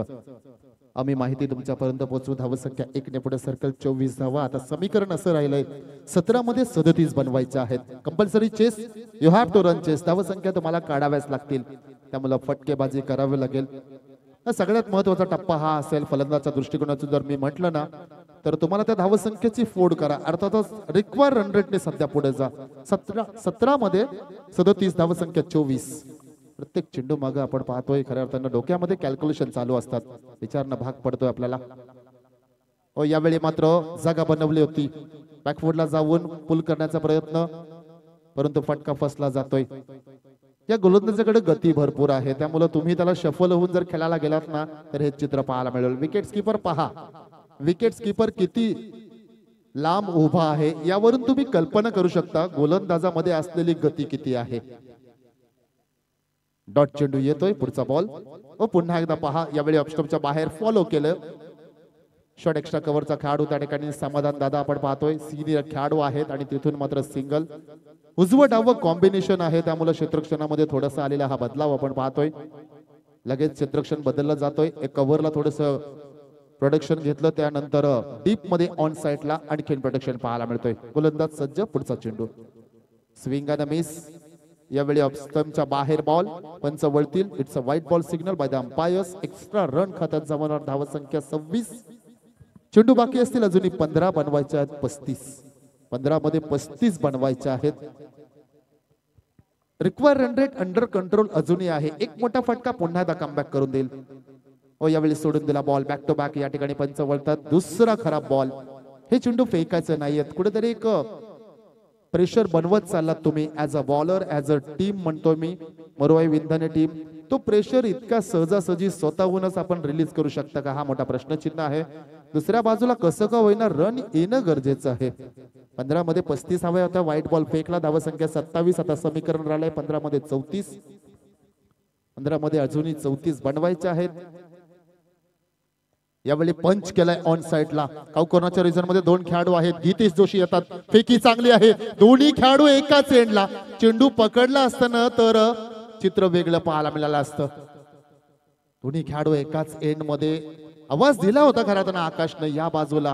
[SPEAKER 3] आम्ही माहिती तुमच्यापर्यंत पोहोचवू. धावसंख्या 1 ने पुढे सर्कल 24 धावा. आता समीकरण असं राहिलंय 17 मध्ये 37 बनवायचे आहेत. Compulsory chase you have to run chase. धावसंख्या तुम्हाला काढाव्याच लागतील. त्यामुळे फटकेबाजी करावी लागेल. सगळ्यात महत्वाचा टप्पा हा असेल फलंदाच्या दृष्टिकोनातून जर मी म्हटलं ना तर तुम्हाला त्या धावसंख्येची फोड करा. अर्थातच रिक्वायर रन रेटने सध्या पुढे जा. 17 मध्ये 37 धावसंख्या 24. प्रत्येक चेंडू मागे आपण पाहतोय खऱ्या अर्थानं डोक्यामध्ये कॅल्क्युलेशन चालू असतात. विचारणं भाग पडतोय आपल्याला. यावेळी मात्र जागा बनवली होती. बॅकफुटला जाऊन पुल करण्याचा प्रयत्न परंतु फटका फसला जातोय. या गोलंदाजाकडे गती भरपूर आहे. त्यामुळे तुम्ही त्याला शफल होऊन जर खेळायला गेलात ना तर हे चित्र पाहायला मिळेल. विकेट कीपर पहा. विकेट कीपर किती लांब उभा आहे यावरून तुम्ही कल्पना करू शकता गोलंदाजामध्ये असलेली गती किती आहे. डॉट चेंडू येतोय. पुढचा बॉल पुन्हा एकदा पहा. यावेळी ऑफस्टंपच्या बाहेर फॉलो केलं. शॉट एक्स्ट्रा कव्हरचा खेळाडू त्या ठिकाणी समाधान दादा आपण पाहतोय. सिनियर खेळाडू आहेत आणि तिथून मात्र सिंगल. उजवं डावं कॉम्बिनेशन आहे. त्यामुळे क्षेत्ररक्षणामध्ये थोडासा आलेला हा बदलाव आपण पाहतोय. लगेच क्षेत्ररक्षण बदललं जातोय. एक कव्हरला थोडस प्रोडक्शन घेतलं. त्यानंतर डीप मध्ये ऑन साइडला आणखीन प्रोडक्शन पाहायला मिळतोय. गोलंदाज सज्ज. पुढचा चेंडू स्विंग अँड मिस. यावेळी ऑफस्टंपच्या बाहेर बॉल. पंच वळतील. It's a white ball signal by the umpires. Extra run खात्यात जमवणार. धावसंख्या 26. चेंडू बाकी असतील अजूनही 15 बनवायचे आहेत. 15 मध्ये 35 बनवायचे आहेत. Require run rate under control अजूनही आहे. एक मोठा फटका पुन्हा एकदा कमबॅक करून देईल. यावेळी सोडून दिला बॉल. बॅक टू बॅक या ठिकाणी पंच वळतात. दुसरा खराब बॉल. हे चेंडू फेकायचं नाहीयेत. कुठेतरी एक प्रेशर बनवत चाललात तुम्ही as a bowler as a team म्हणतोय मी. मरुवाई विंधने टीम. तो प्रेशर इतका सहजासहजी स्वतःहूनच आपण रिलीज करू शकता का हा मोठा प्रश्नचिन्ह आहे. दुसऱ्या बाजूला कसं का होईना रन येणं गरजेचं आहे. 15 मध्ये 35 हवे होता. व्हाईट बॉल फेकला. धावसंख्या 27. आता समीकरण राहिलंय 15 मध्ये 34. 15 मध्ये अजूनही 34 बनवायचे आहेत. यावेळी पंच केलाय ऑन साइडला. कॉर्नरच्या रिजन मध्ये 2 खेळाडू आहेत. गीतेश जोशी येतात. फेकी चांगली आहे. दोन्ही खेळाडू एकाच एंडला. चेंडू पकडला असताना तर चित्र वेगळं पाहायला मिळालं असतं. दोन्ही खेळाडू एकाच एंड मध्ये. आवाज दिला होता खरा त्यांना आकाशनं या बाजूला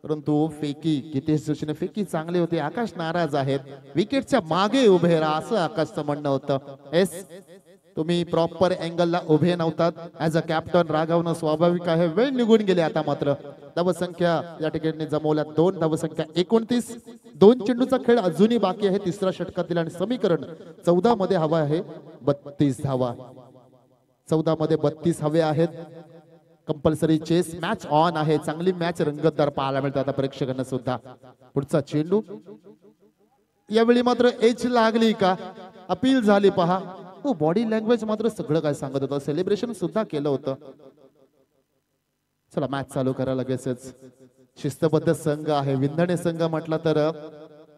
[SPEAKER 3] परंतु फेकी गीतेश जोशीने फेकी चांगली होती. आकाश नाराज आहेत. विकेटच्या मागे उभे राहा असं आकाशचं म्हणणं होतं. एस तुम्ही प्रॉपर अँगलला उभे नव्हतात. ऍज अ कॅप्टन रागावणं स्वाभाविक आहे. वेळ निघून गेली. आता मात्र धावसंख्या या ठिकाणी जमवल्या 2. धावसंख्या 29. 2 चेंडूचा खेळ अजूनही बाकी आहे. तिसऱ्या षटकातील आणि समीकरण 14 मध्ये हवा आहे 32 धावा. 14 मध्ये 32 हवे आहेत. कंपल्सरी चेस मॅच ऑन आहे. चांगली मॅच रंगतदार पाहायला मिळते आता प्रेक्षकांना सुद्धा. पुढचा चेंडू यावेळी मात्र एज लागली का अपील झाली पहा. बॉडी लँग्वेज मात्र सगळं काय सांगत होतं. सेलिब्रेशन सुद्धा केलं होतं. चला मॅच चालू करा लगेचच. शिस्तबद्ध संघ आहे विंधणे संघ म्हटला तर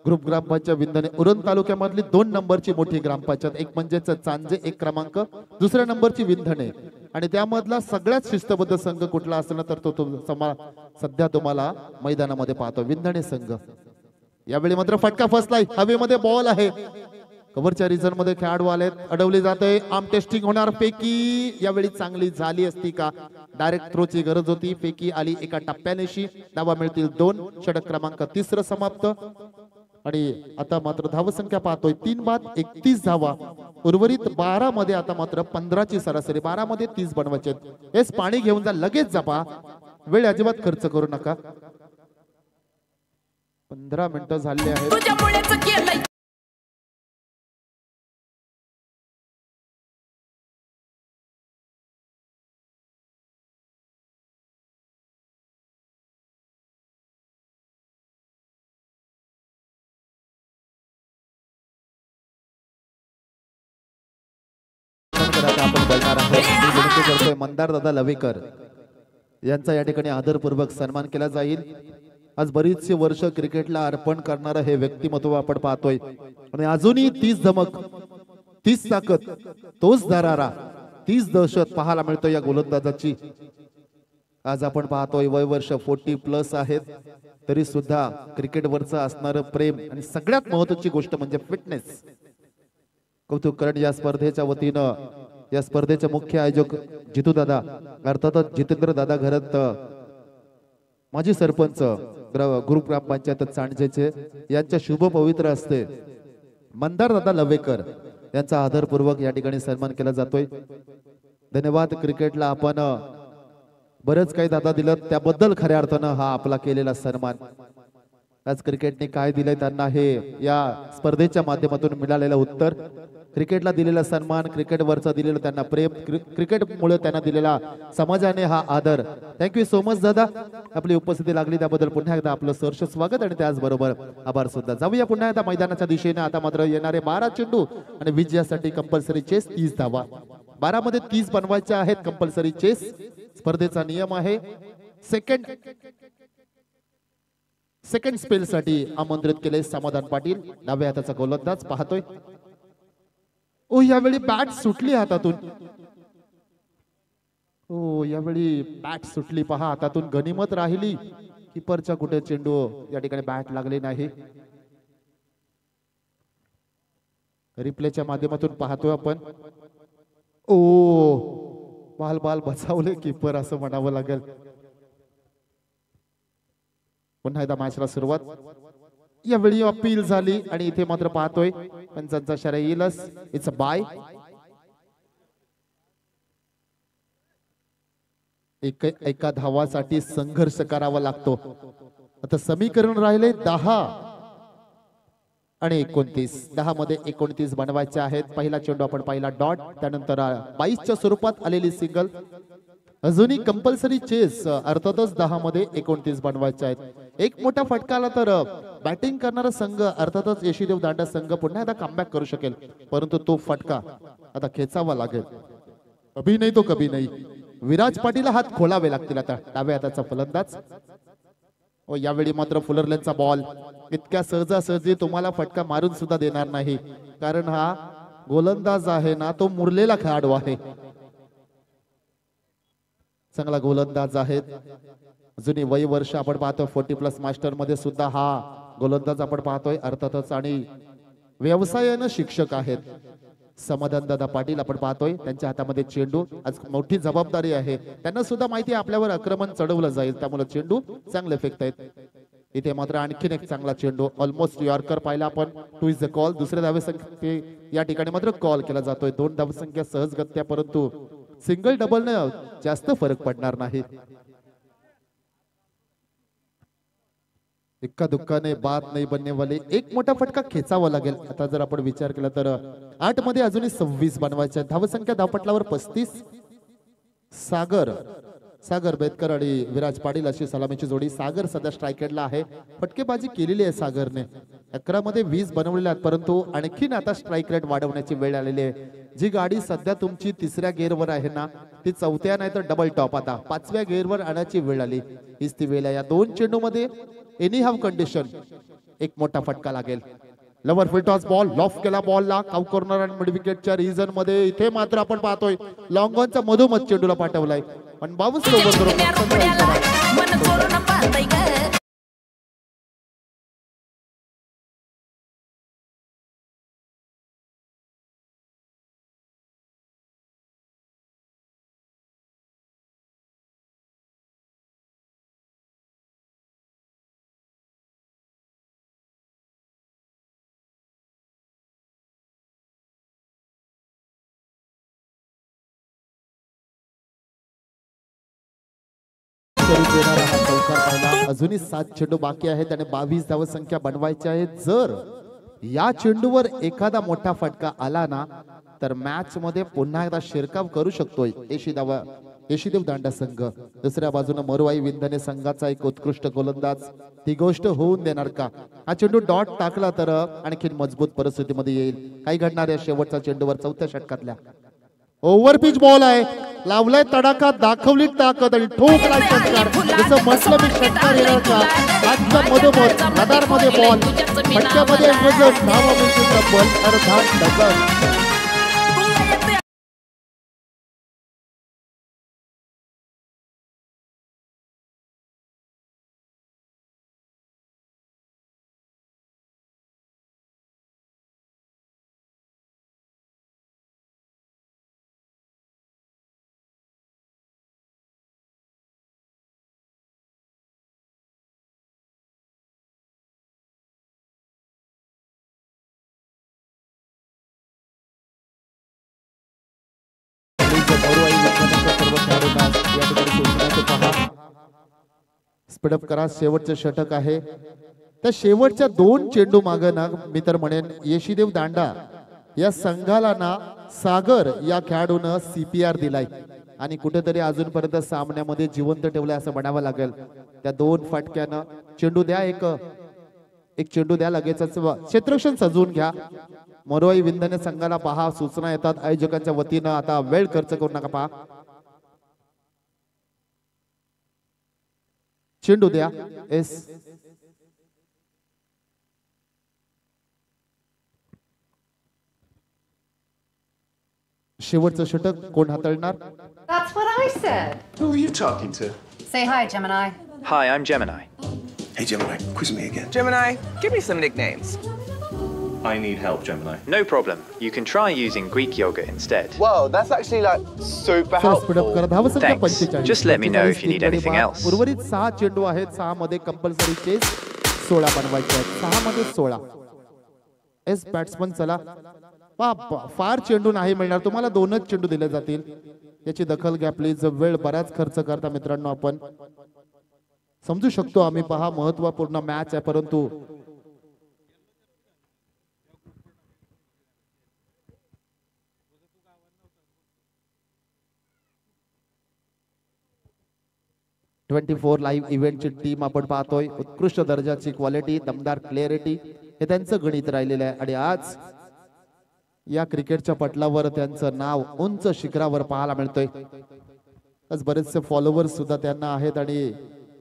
[SPEAKER 3] ग्रुप ग्रामपंचायत विंधणे उरण तालुक्यामधली 2 नंबरची मोठी ग्रामपंचायत. एक म्हणजेच चांजे 1 क्रमांक. दुसऱ्या नंबरची विंधणे. आणि त्यामधला सगळ्यात शिस्तबद्ध संघ कुठला असेल तर तो सध्या तुम्हाला मैदानामध्ये पाहतो विंधणे संघ. यावेळी मात्र फटका फसलाय. हवेमध्ये बॉल आहे. कव्हरच्या रिझन मध्ये खेळाडू आलेत. अडवली जाते. आर्म टेस्टिंग होणार. फेकी यावेळी चांगली झाली असती का. डायरेक्ट थ्रोची गरज होती. फेकी आली एका टप्प्यानेशी. धावा मिळतील 2. षटक क्रमांक 3 समाप्त. आणि आता मात्र धावसंख्या पाहतोय 3 बाद 31 धावा. उर्वरित 12 मध्ये आता मात्र 15ची सरासरी. 12 मध्ये 30 बनवायचे. हेच पाणी घेऊन जा, लगेच जा पहा, वेळ अजिबात खर्च करू नका. 15 मिनिटं झाले आहेत. आपण बोलणार आहोत. मी विनंती करतोय मंदार दादा लवेकर यांचा या ठिकाणी आदरपूर्वक सन्मान केला जाईल. आज बरीचशी वर्ष क्रिकेटला अर्पण करणारं हे व्यक्तिमत्व आपण पाहतोय आणि अजूनही 30 धमक, 30 ताकद, तोच दरारा, 30 दहशत पाहायला मिळतो या गोलंदाजाची. आज आपण पाहतोय वय वर्ष 40+ आहेत, तरी सुद्धा क्रिकेटवरचं असणारं प्रेम आणि सगळ्यात महत्त्वाची गोष्ट म्हणजे फिटनेस. कौतुक करण या स्पर्धेच्या वतीनं, या स्पर्धेचे मुख्य आयोजक जितू दादा, अर्थातच जितेंद्र दादा घरत, माजी सरपंच ग्रुप ग्रामपंचायत सांडजेचे यांच्या शुभ पवित्र असते मंदार दादा लवेकर यांचा आदरपूर्वक या ठिकाणी सन्मान केला जातोय. धन्यवाद. क्रिकेटला आपण बरेच काही दादा दिलं, त्याबद्दल खऱ्या अर्थानं हा आपला केलेला सन्मान. आज क्रिकेटने काय दिलंय त्यांना हे या स्पर्धेच्या माध्यमातून मिळालेलं उत्तर, क्रिकेटला दिलेला सन्मान, क्रिकेटवरचं दिलेलं त्यांना प्रेम, क्रिकेटमुळे त्यांना दिलेला समाजाने हा आदर. थँक्यू सो मच दादा. आपली उपस्थिती लागली त्याबद्दल पुन्हा एकदा आपलं सहर्ष स्वागत आणि त्याचबरोबर आभार सुद्धा. जाऊया पुन्हा एकदा मैदानाच्या दिशेने. आता मात्र येणारे 12 चेंडू आणि विजयासाठी कंपल्सरी चेस 30 धावा. 12 मध्ये 30 बनवायचे आहेत. कंपल्सरी चेस स्पर्धेचा नियम आहे. सेकंड स्पेल साठी आमंत्रित केले समाधान पाटील. डाव्या हाताचा गोलंदाज पाहतोय. ओ यावेळी बॅट सुटली हातातून. ओ यावेळी बॅट सुटली पहा हातातून. गनिमत राहिली किपरच्या कुठे चेंडू या ठिकाणी बॅट लागली नाही. रिप्लेच्या माध्यमातून पाहतोय आपण. ओ बाल बचावले किपर असं म्हणावं लागेल. पुन्हा एकदा मॅचला सुरुवात. यावेळी अपील झाली आणि इथे मात्र पाहतोय पंचांचा इशारा येईलच. It's a bye. एका धावासाठी संघर्ष करावा लागतो. आता समीकरण राहिले 10 आणि 29. 10 मध्ये 29 बनवायचे आहेत. पहिला चेंडू आपण पाहिला डॉट, त्यानंतर 22च्या स्वरूपात आलेली सिंगल. अजूनही कंपल्सरी चेस, अर्थातच 10 मध्ये 29 बनवायचे आहेत. एक मोठा फटका आला तर बॅटिंग करणारा संघ अर्थातच यशीदेव दांडा संघ पुन्हा एकदा कमबॅक करू शकेल, परंतु तो फटका आता खेचावा लागेल. कभी नाही तो कभी नाही. विराज पाटील हात खोलावे लागतील. आता डाव्या हाताचा फलंदाज. व यावेळी मात्र फुलरलेनचा बॉल इतक्या सहजासहजी तुम्हाला फटका मारून सुद्धा देणार नाही, कारण हा गोलंदाज आहे ना, तो मुरलेला खेळाडू आहे. चांगला गोलंदाज आहेत. जुनी वय वर्ष आपण पाहतोय 40+ मास्टर मध्ये सुद्धा हा गोलंदाज आपण पाहतोय अर्थातच. आणि व्यवसायानं शिक्षक आहेत समाधान दादा पाटील आपण पाहतोय. त्यांच्या हातामध्ये चेंडू. आज मोठी जबाबदारी आहे. त्यांना सुद्धा माहिती आहे आपल्यावर आक्रमण चढवलं जाईल, त्यामुळे चेंडू चांगले फेकतायत. इथे मात्र आणखीन एक चांगला चेंडू, ऑलमोस्ट यॉर्कर पाहिला आपण. 2 इज द कॉल. दुसऱ्या धावसंख्ये या ठिकाणी मात्र कॉल केला जातोय. 2 धावसंख्या सहजगत्या, परंतु सिंगल डबल ने जास्त फरक पडणार नाही. इक्का दुक्काने बात नाही बनने वाले. एक मोठा फटका खेचावा लागेल. आता जर आपण विचार केला तर 8 मध्ये अजूनही 26 बनवायच्या. धावसंख्या धावपटलावर 35. सागर बेदकर आणि विराज पाटील अशी सलामीची जोडी. सागर सध्या स्ट्रायकेडला आहे. फटकेबाजी केलेली आहे सागरने. 11 मध्ये 20 बनवलेले आहेत, परंतु आणखीन आता स्ट्राईक रेट वाढवण्याची वेळ आलेली आहे. जी गाडी सध्या तुमची 3ऱ्या गिअरवर आहे ना, ती 4थ्या नाही तर डबल टॉप आता 5व्या गिअरवर आणायची वेळ आली. हीच ती वेळ आहे. या 2 चेंडू मध्ये एनी हाव कंडिशन एक मोठा फटका लागेल. लवर फुल टॉस बॉल लॉफ केला. बॉलला काउ कॉर्नर आणि मिड विकेटच्या रिजन मध्ये. इथे मात्र आपण पाहतोय लॉंग ऑनचा मधोमध चेंडूला पाठवलाय पण 22 ओव्हर करून देणारा हा चौकार पाहिला. अजूनही 7 चेंडू बाकी आहेत आणि 22 धावसंख्या बनवायची आहे. जर या चेंडूवर एखादा मोठा फटका आला ना तर मॅच मध्ये पुन्हा एकदा शिरकाव करू शकतोय येशीदेव दांडा संघ. दुसऱ्या बाजूने मरुवाई विंधने संघाचा एक उत्कृष्ट गोलंदाज. ती गोष्ट होऊन देणार का? हा चेंडू डॉट टाकला तर आणखी मजबूत परिस्थितीमध्ये येईल. काही घडणार या शेवटच्या चेंडूवर चौथ्या षटकातल्या. ओव्हरपिच बॉल आहे, लावलाय तडाखा, दाखवली ताकद आणि ठोकलाय षटकार. जसं म्हटलं मी षटकार येणार का? आजच्या मधोमध रडारमध्ये बॉल, फटक्यामध्ये वजन, धावामध्ये तब्बल अर्धा डझन. स्पीडअप करा. शेवटचं षटक आहे. त्या शेवटच्या 2 चेंडू मागे ना मी तर म्हणेन येशीदेव दांडा या संघाला ना सागर या खेळाडूनं CPR दिलाय आणि कुठेतरी अजूनपर्यंत सामन्यामध्ये जिवंत ठेवलंय असं म्हणावं लागेल. त्या 2 फटक्यानं चेंडू द्या, एक चेंडू द्या लगेचच. क्षेत्ररक्षण सजवून घ्या. मरुवाई विंधने संघाला पहा सूचना येतात आयोजकांच्या वतीनं. आता वेळ खर्च करू नका. पहा चेंडू द्या. शेवटचं षटक कोण हाताळणार?
[SPEAKER 7] That's what I said.
[SPEAKER 5] Who are you talking to?
[SPEAKER 7] Say hi, Gemini.
[SPEAKER 8] Hi, I'm Gemini.
[SPEAKER 5] Hey, Gemini, quiz me again.
[SPEAKER 8] Gemini, give me some nicknames.
[SPEAKER 5] I need help, Gemini.
[SPEAKER 8] No problem. You can try using Greek yogurt instead.
[SPEAKER 9] Whoa, that's actually like super
[SPEAKER 3] speed up
[SPEAKER 9] helpful.
[SPEAKER 3] करा. धावसंख्या
[SPEAKER 8] Thanks.
[SPEAKER 3] 45.
[SPEAKER 8] Just let me know if you need anything else.
[SPEAKER 3] उर्वरित 6 चेंडू आहेत. 6 मध्ये कंपल्सरी चेस 16 बनवायचे आहेत. 6 मध्ये 16. बॅट्समन चला. फार चेंडू नाही मिळणार तुम्हाला. 2च चेंडू दिले जातील. याची दखल घ्या प्लीज. वेळ बराच खर्च करता मित्रांनो. आपण समजू शकतो आम्ही. पहा महत्वपूर्ण मॅच आहे परंतु ...24 लाईव्ह इव्हेंटची टीम आपण पाहतोय. उत्कृष्ट दर्जाची क्वालिटी, दमदार क्लिअरिटी हे त्यांचं गणित राहिलेलं आहे आणि आज या क्रिकेटच्या पटलावर त्यांचं नाव उंच शिखरावर पाहायला मिळतोय. आज बरेचसे फॉलोअर्स सुद्धा त्यांना आहेत आणि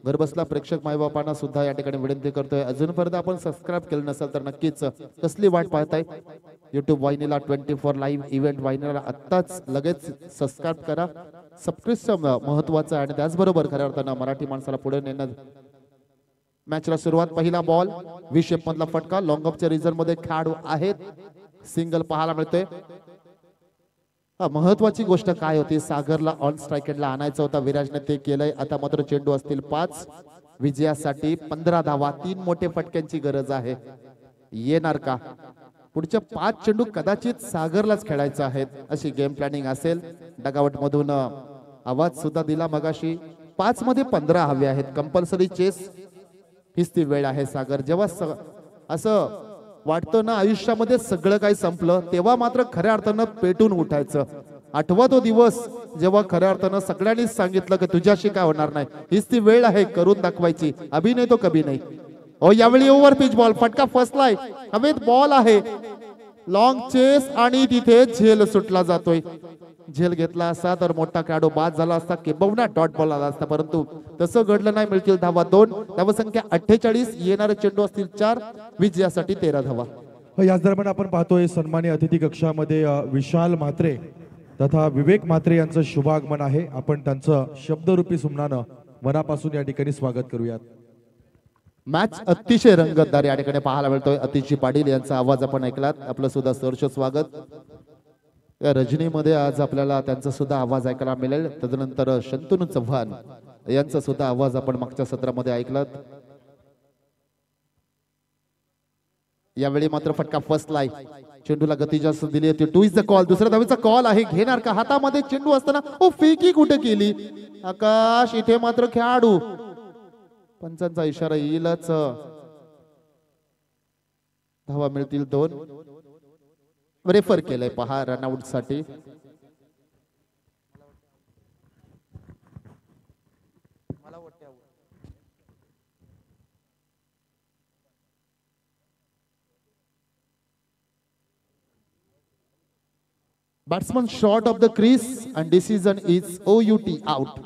[SPEAKER 3] घरबसला प्रेक्षक मायबापांना सुद्धा या ठिकाणी विनंती करतोय अजूनपर्यंत आपण सबस्क्राईब केलं नसेल तर नक्कीच कसली वाट पाहताय. युट्यूब वाहिनीला 24 लाईव्ह इव्हेंट वाहिनीला आत्ताच लगेच सबस्क्राईब करा. सबस्क्रिप्शन महत्वाचं आहे आणि त्याचबरोबर खऱ्या अर्थानं मराठी माणसाला पुढे नेणं. मॅचला सुरुवात. पहिला बॉल व्ही शेप मधला फटका. लॉंग ऑफच्या रिझर्व मध्ये खेळाडू आहेत. सिंगल पाहायला मिळतोय. महत्वाची गोष्ट काय होती, सागरला ऑन स्ट्राइकला आणायचं होता. विराजने ते केलंय. आता मात्र चेंडू असतील 5. विजयासाठी 15 धावा. 3 मोठे फटक्यांची गरज आहे. येणार का? पुढच्या 5 चेंडू कदाचित सागरलाच खेळायचं आहेत अशी गेम प्लॅनिंग असेल. डगावट मधून आवाज सुद्धा दिला मगाशी. 5 मध्ये 15 हवे आहेत. कंपल्सरी चेस हीच ती वेळ आहे. सागर जेव्हा असं वाटतं ना आयुष्यामध्ये सगळं काही संपलं तेव्हा मात्र खऱ्या अर्थानं पेटून उठायचं. आठवा तो दिवस जेव्हा खऱ्या अर्थानं सगळ्यांनीच सांगितलं की तुझ्याशी काय होणार नाही. हीच ती वेळ आहे करून दाखवायची. अभि नाही तो कभी नाही. ओ यावेळी ओव्हर पिच बॉल. फटका फसलाय. हवेत बॉल आहे. लॉंग चेस आणि तिथे झेल सुटला जातोय. झेल घेतला असता तर मोठा खेळाडू बाद झाला असता. किंबहुना डॉट बॉल आला असता परंतु तसं घडलं नाही. मिळतील धावा 2. धावसंख्या 48. येणारे चेंडू असतील 4. विजयासाठी 13 धावा.
[SPEAKER 1] याच दरम्यान आपण पाहतोय सन्मान्य अतिथी कक्षामध्ये विशाल म्हात्रे तथा विवेक म्हात्रे यांचं शुभागमन आहे. आपण त्यांचं शब्दरूपी सुमनानं मनापासून या ठिकाणी स्वागत करूयात.
[SPEAKER 3] मॅच अतिशय रंगतदार या ठिकाणी पाहायला मिळतोय. अतिशय पाटील यांचा आवाज आपण ऐकलात. आपलं सुद्धा सहर्ष स्वागत. या रजनीमध्ये आज आपल्याला त्यांचा सुद्धा आवाज ऐकायला मिळेल. तदनंतर शंतनू चव्हाण यांचा सुद्धा आवाज आपण मागच्या सत्रामध्ये ऐकलात. यावेळी मात्र फटका फसलाय. चेंडूला गती जास्त दिली होती. 2 इज द कॉल. दुसऱ्या धावेचा कॉल आहे. घेणार का? हातामध्ये चेंडू असताना फेकी कुठे केली आकाश. इथे मात्र खेळाडू पंचांचा इशारा येईलच. धावा मिळतील 2. रेफर केलंय पहा रनआउट साठी. Batsman short of the crease and decision is OUT, out.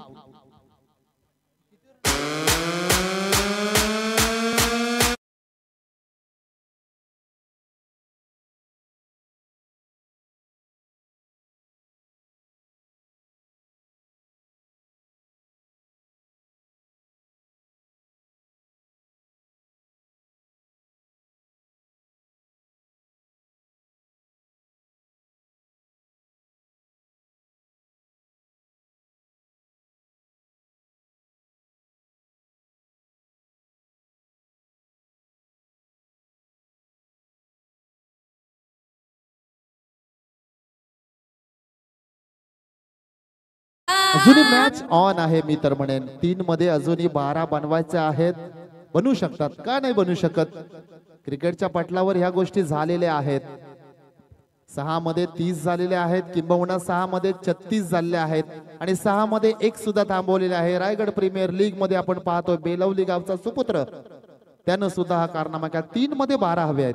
[SPEAKER 3] अजूनही मॅच ऑन आहे. मी तर म्हणेन 3 मध्ये अजूनही 12 बनवायचे आहेत. बनू शकतात का नाही बनू शकत. क्रिकेटच्या पटलावर ह्या गोष्टी झालेल्या आहेत. 6 मध्ये 30 झालेले आहेत, किंबहुना 6 मध्ये 36 झालेले आहेत आणि 6 मध्ये 1 सुद्धा थांबवलेले आहे. रायगड प्रीमियर लीग मध्ये आपण पाहतोय बेलवली गावचा सुपुत्र त्यानं सुद्धा हा कारनामा केला. 3 मध्ये 12 हवे आहेत.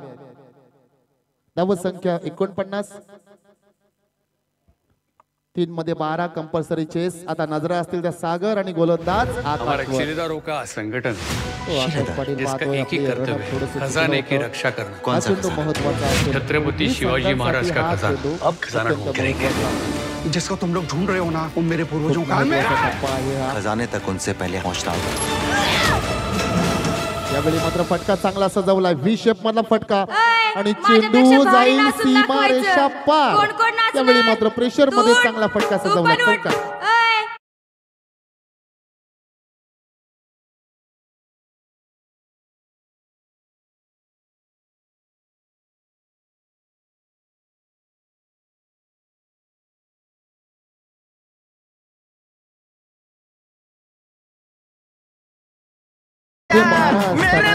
[SPEAKER 3] धावसंख्या 49. 3 मध्ये 12 कंपल्सरी चेस. आता नजरा असतील त्या सागर आणि गोलंदाज
[SPEAKER 10] संगठन जिसका एक ही कर्तव्य है, खजाने की रक्षा करना.
[SPEAKER 3] कौन सा महत्वाचा
[SPEAKER 10] छत्रपति शिवाजी महाराज का खजाना. अब खजाना ढूंढ करेंगे.
[SPEAKER 5] जिसको तुम लोग ढूंढ रहे हो ना, वो मेरे पूर्वजों का
[SPEAKER 11] खजाने तक उनसे पहले पहुंचता होगा.
[SPEAKER 3] यावेळी मात्र फटका चांगला सजवलाय. व्ही शेप मधला फटका आणि चेंडू जाईल सीमा रेषा पार. यावेळी मात्र प्रेशर मध्ये चांगला फटका सजवला. चौका.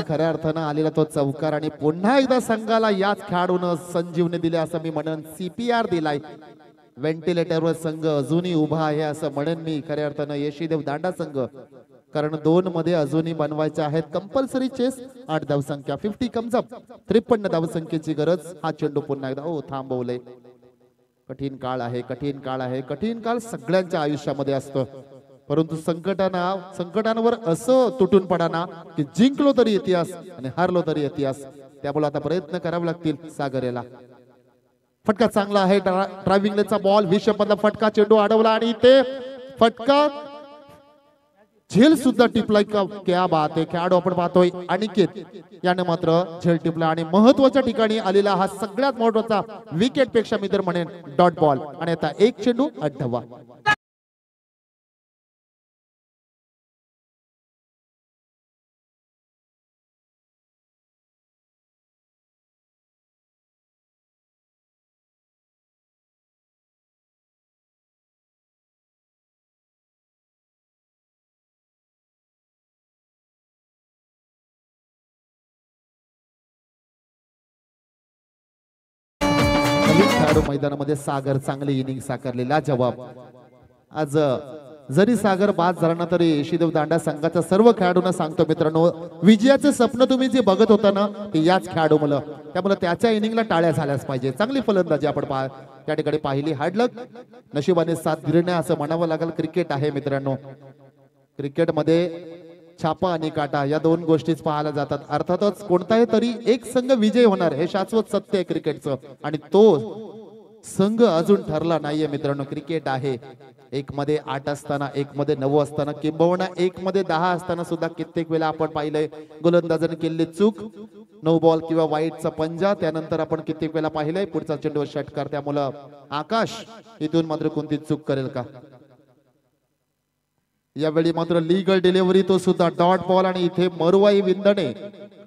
[SPEAKER 3] खऱ्या अर्थानं आलेला तो चौकार आणि पुन्हा एकदा संघाला याच खेळाडून संजीवनी दिली असं मी म्हणन. CPR दिलाय. व्हेंटिलेटरवर संघ अजूनही उभा आहे असं म्हणेन मी खऱ्या अर्थानं यशीदेव दांडा संघ. कारण 2 मध्ये अजूनही बनवायचे आहेत. Compulsory chess. 8 धावसंख्या. 50 कम्स अप. 53 धावसंख्येची गरज. हा चेंडू पुन्हा एकदा थांबवले. कठीण काळ आहे. कठीण काळ आहे. कठीण काळ सगळ्यांच्या आयुष्यामध्ये असतो. परंतु संकटांवर असं तुटून पडाना की जिंकलो तरी इतिहास आणि हारलो तरी इतिहास. त्यामुळे आता प्रयत्न करावे लागतील सागरेला. फटका चांगला आहे. ड्रायव्हिंग लेनचा बॉल. विषय मधला फटका. चेंडू अडवला आणि ते फटका झेल सुद्धा टिपलाय. क्या बात आहे. खेळाडू आपण पाहतोय अनिकेत याने मात्र झेल टिपला आणि महत्वाच्या ठिकाणी आलेला हा सगळ्यात महत्वाचा विकेट पेक्षा मी तर म्हणेन डॉट बॉल. आणि आता 1 चेंडू 8 धावा. खेळाडू मैदानामध्ये सागर चांगली इनिंग साकारलेला जवाब. आज जरी सागर बाद झाला ना तरी यशीदेव दांडा संघाच्या सर्व खेळाडूंना सांगतो मित्रांनो, विजयाचे स्वप्न तुम्ही जे बघत होता ना ते याच खेळाडू मुलं. त्यामुळे त्याच्या इनिंगला टाळ्या झाल्याच पाहिजे. चांगली फलंदाजी आपण त्या ठिकाणी पाहिली. हार्डलक नशिबाने साथ दिली नाही असं म्हणावं लागेल. क्रिकेट आहे मित्रांनो. क्रिकेटमध्ये छापा आणि काटा या 2 गोष्टीच पाहायला जातात. अर्थातच कोणताही तरी एक संघ विजय होणार हे शाश्वत सत्य आहे क्रिकेटचं आणि तो संघ अजून ठरला नाहीये मित्रांनो. क्रिकेट आहे. 1 मध्ये 8 असताना, 1 मध्ये 9 असताना, किंबहुना 1 मध्ये 10 असताना सुद्धा कित्येक वेळा आपण पाहिलंय गोलंदाजाने केलेली चूक. 9 बॉल किंवा वाईटचा पंजा. त्यानंतर आपण कित्येक वेळा पाहिलंय पुढचा चेंडूवर षटकार. त्यामुळं आकाश इथून मात्र कोणती चूक करेल का. यावेळी मात्र लीगल डिलिव्हरी तो सुद्धा डॉट बॉल आणि इथे मरुवाई विंदणे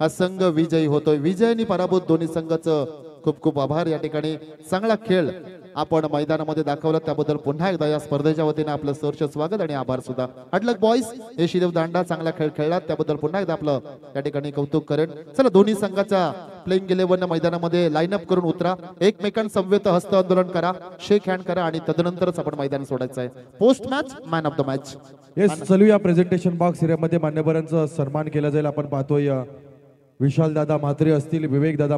[SPEAKER 3] हा संघ विजयी होतोय. विजयाने पराभूत दोन्ही संघाचं खूप खूप आभार. या ठिकाणी चांगला खेळ आपण मैदानामध्ये दाखवला त्याबद्दल पुन्हा एकदा या स्पर्धेच्या वतीने आपलं सहर्ष स्वागत आणि आभार सुद्धा. अडलक बॉईज यशिदेव दांडा चांगला खेळ खेळला त्याबद्दल पुन्हा एकदा आपलं या ठिकाणी कौतुक करेन. चला दोन्ही संघाच्या प्लेइंग 11 मैदानामध्ये लाईनअप करून उतरा. एकमेकांसमवेत हस्त आंदोलन करा, शेक हँड करा आणि तदनंतरच आपण मैदान सोडायचं आहे. Post match man of the match.
[SPEAKER 1] Yes, चलूया प्रेझेंटेशन बॉक्स एरियामध्ये मान्यवरांचा सन्मान केला जाईल. आपण पाहतोय विशाल दादा म्हात्रे असतील, विवेक दादा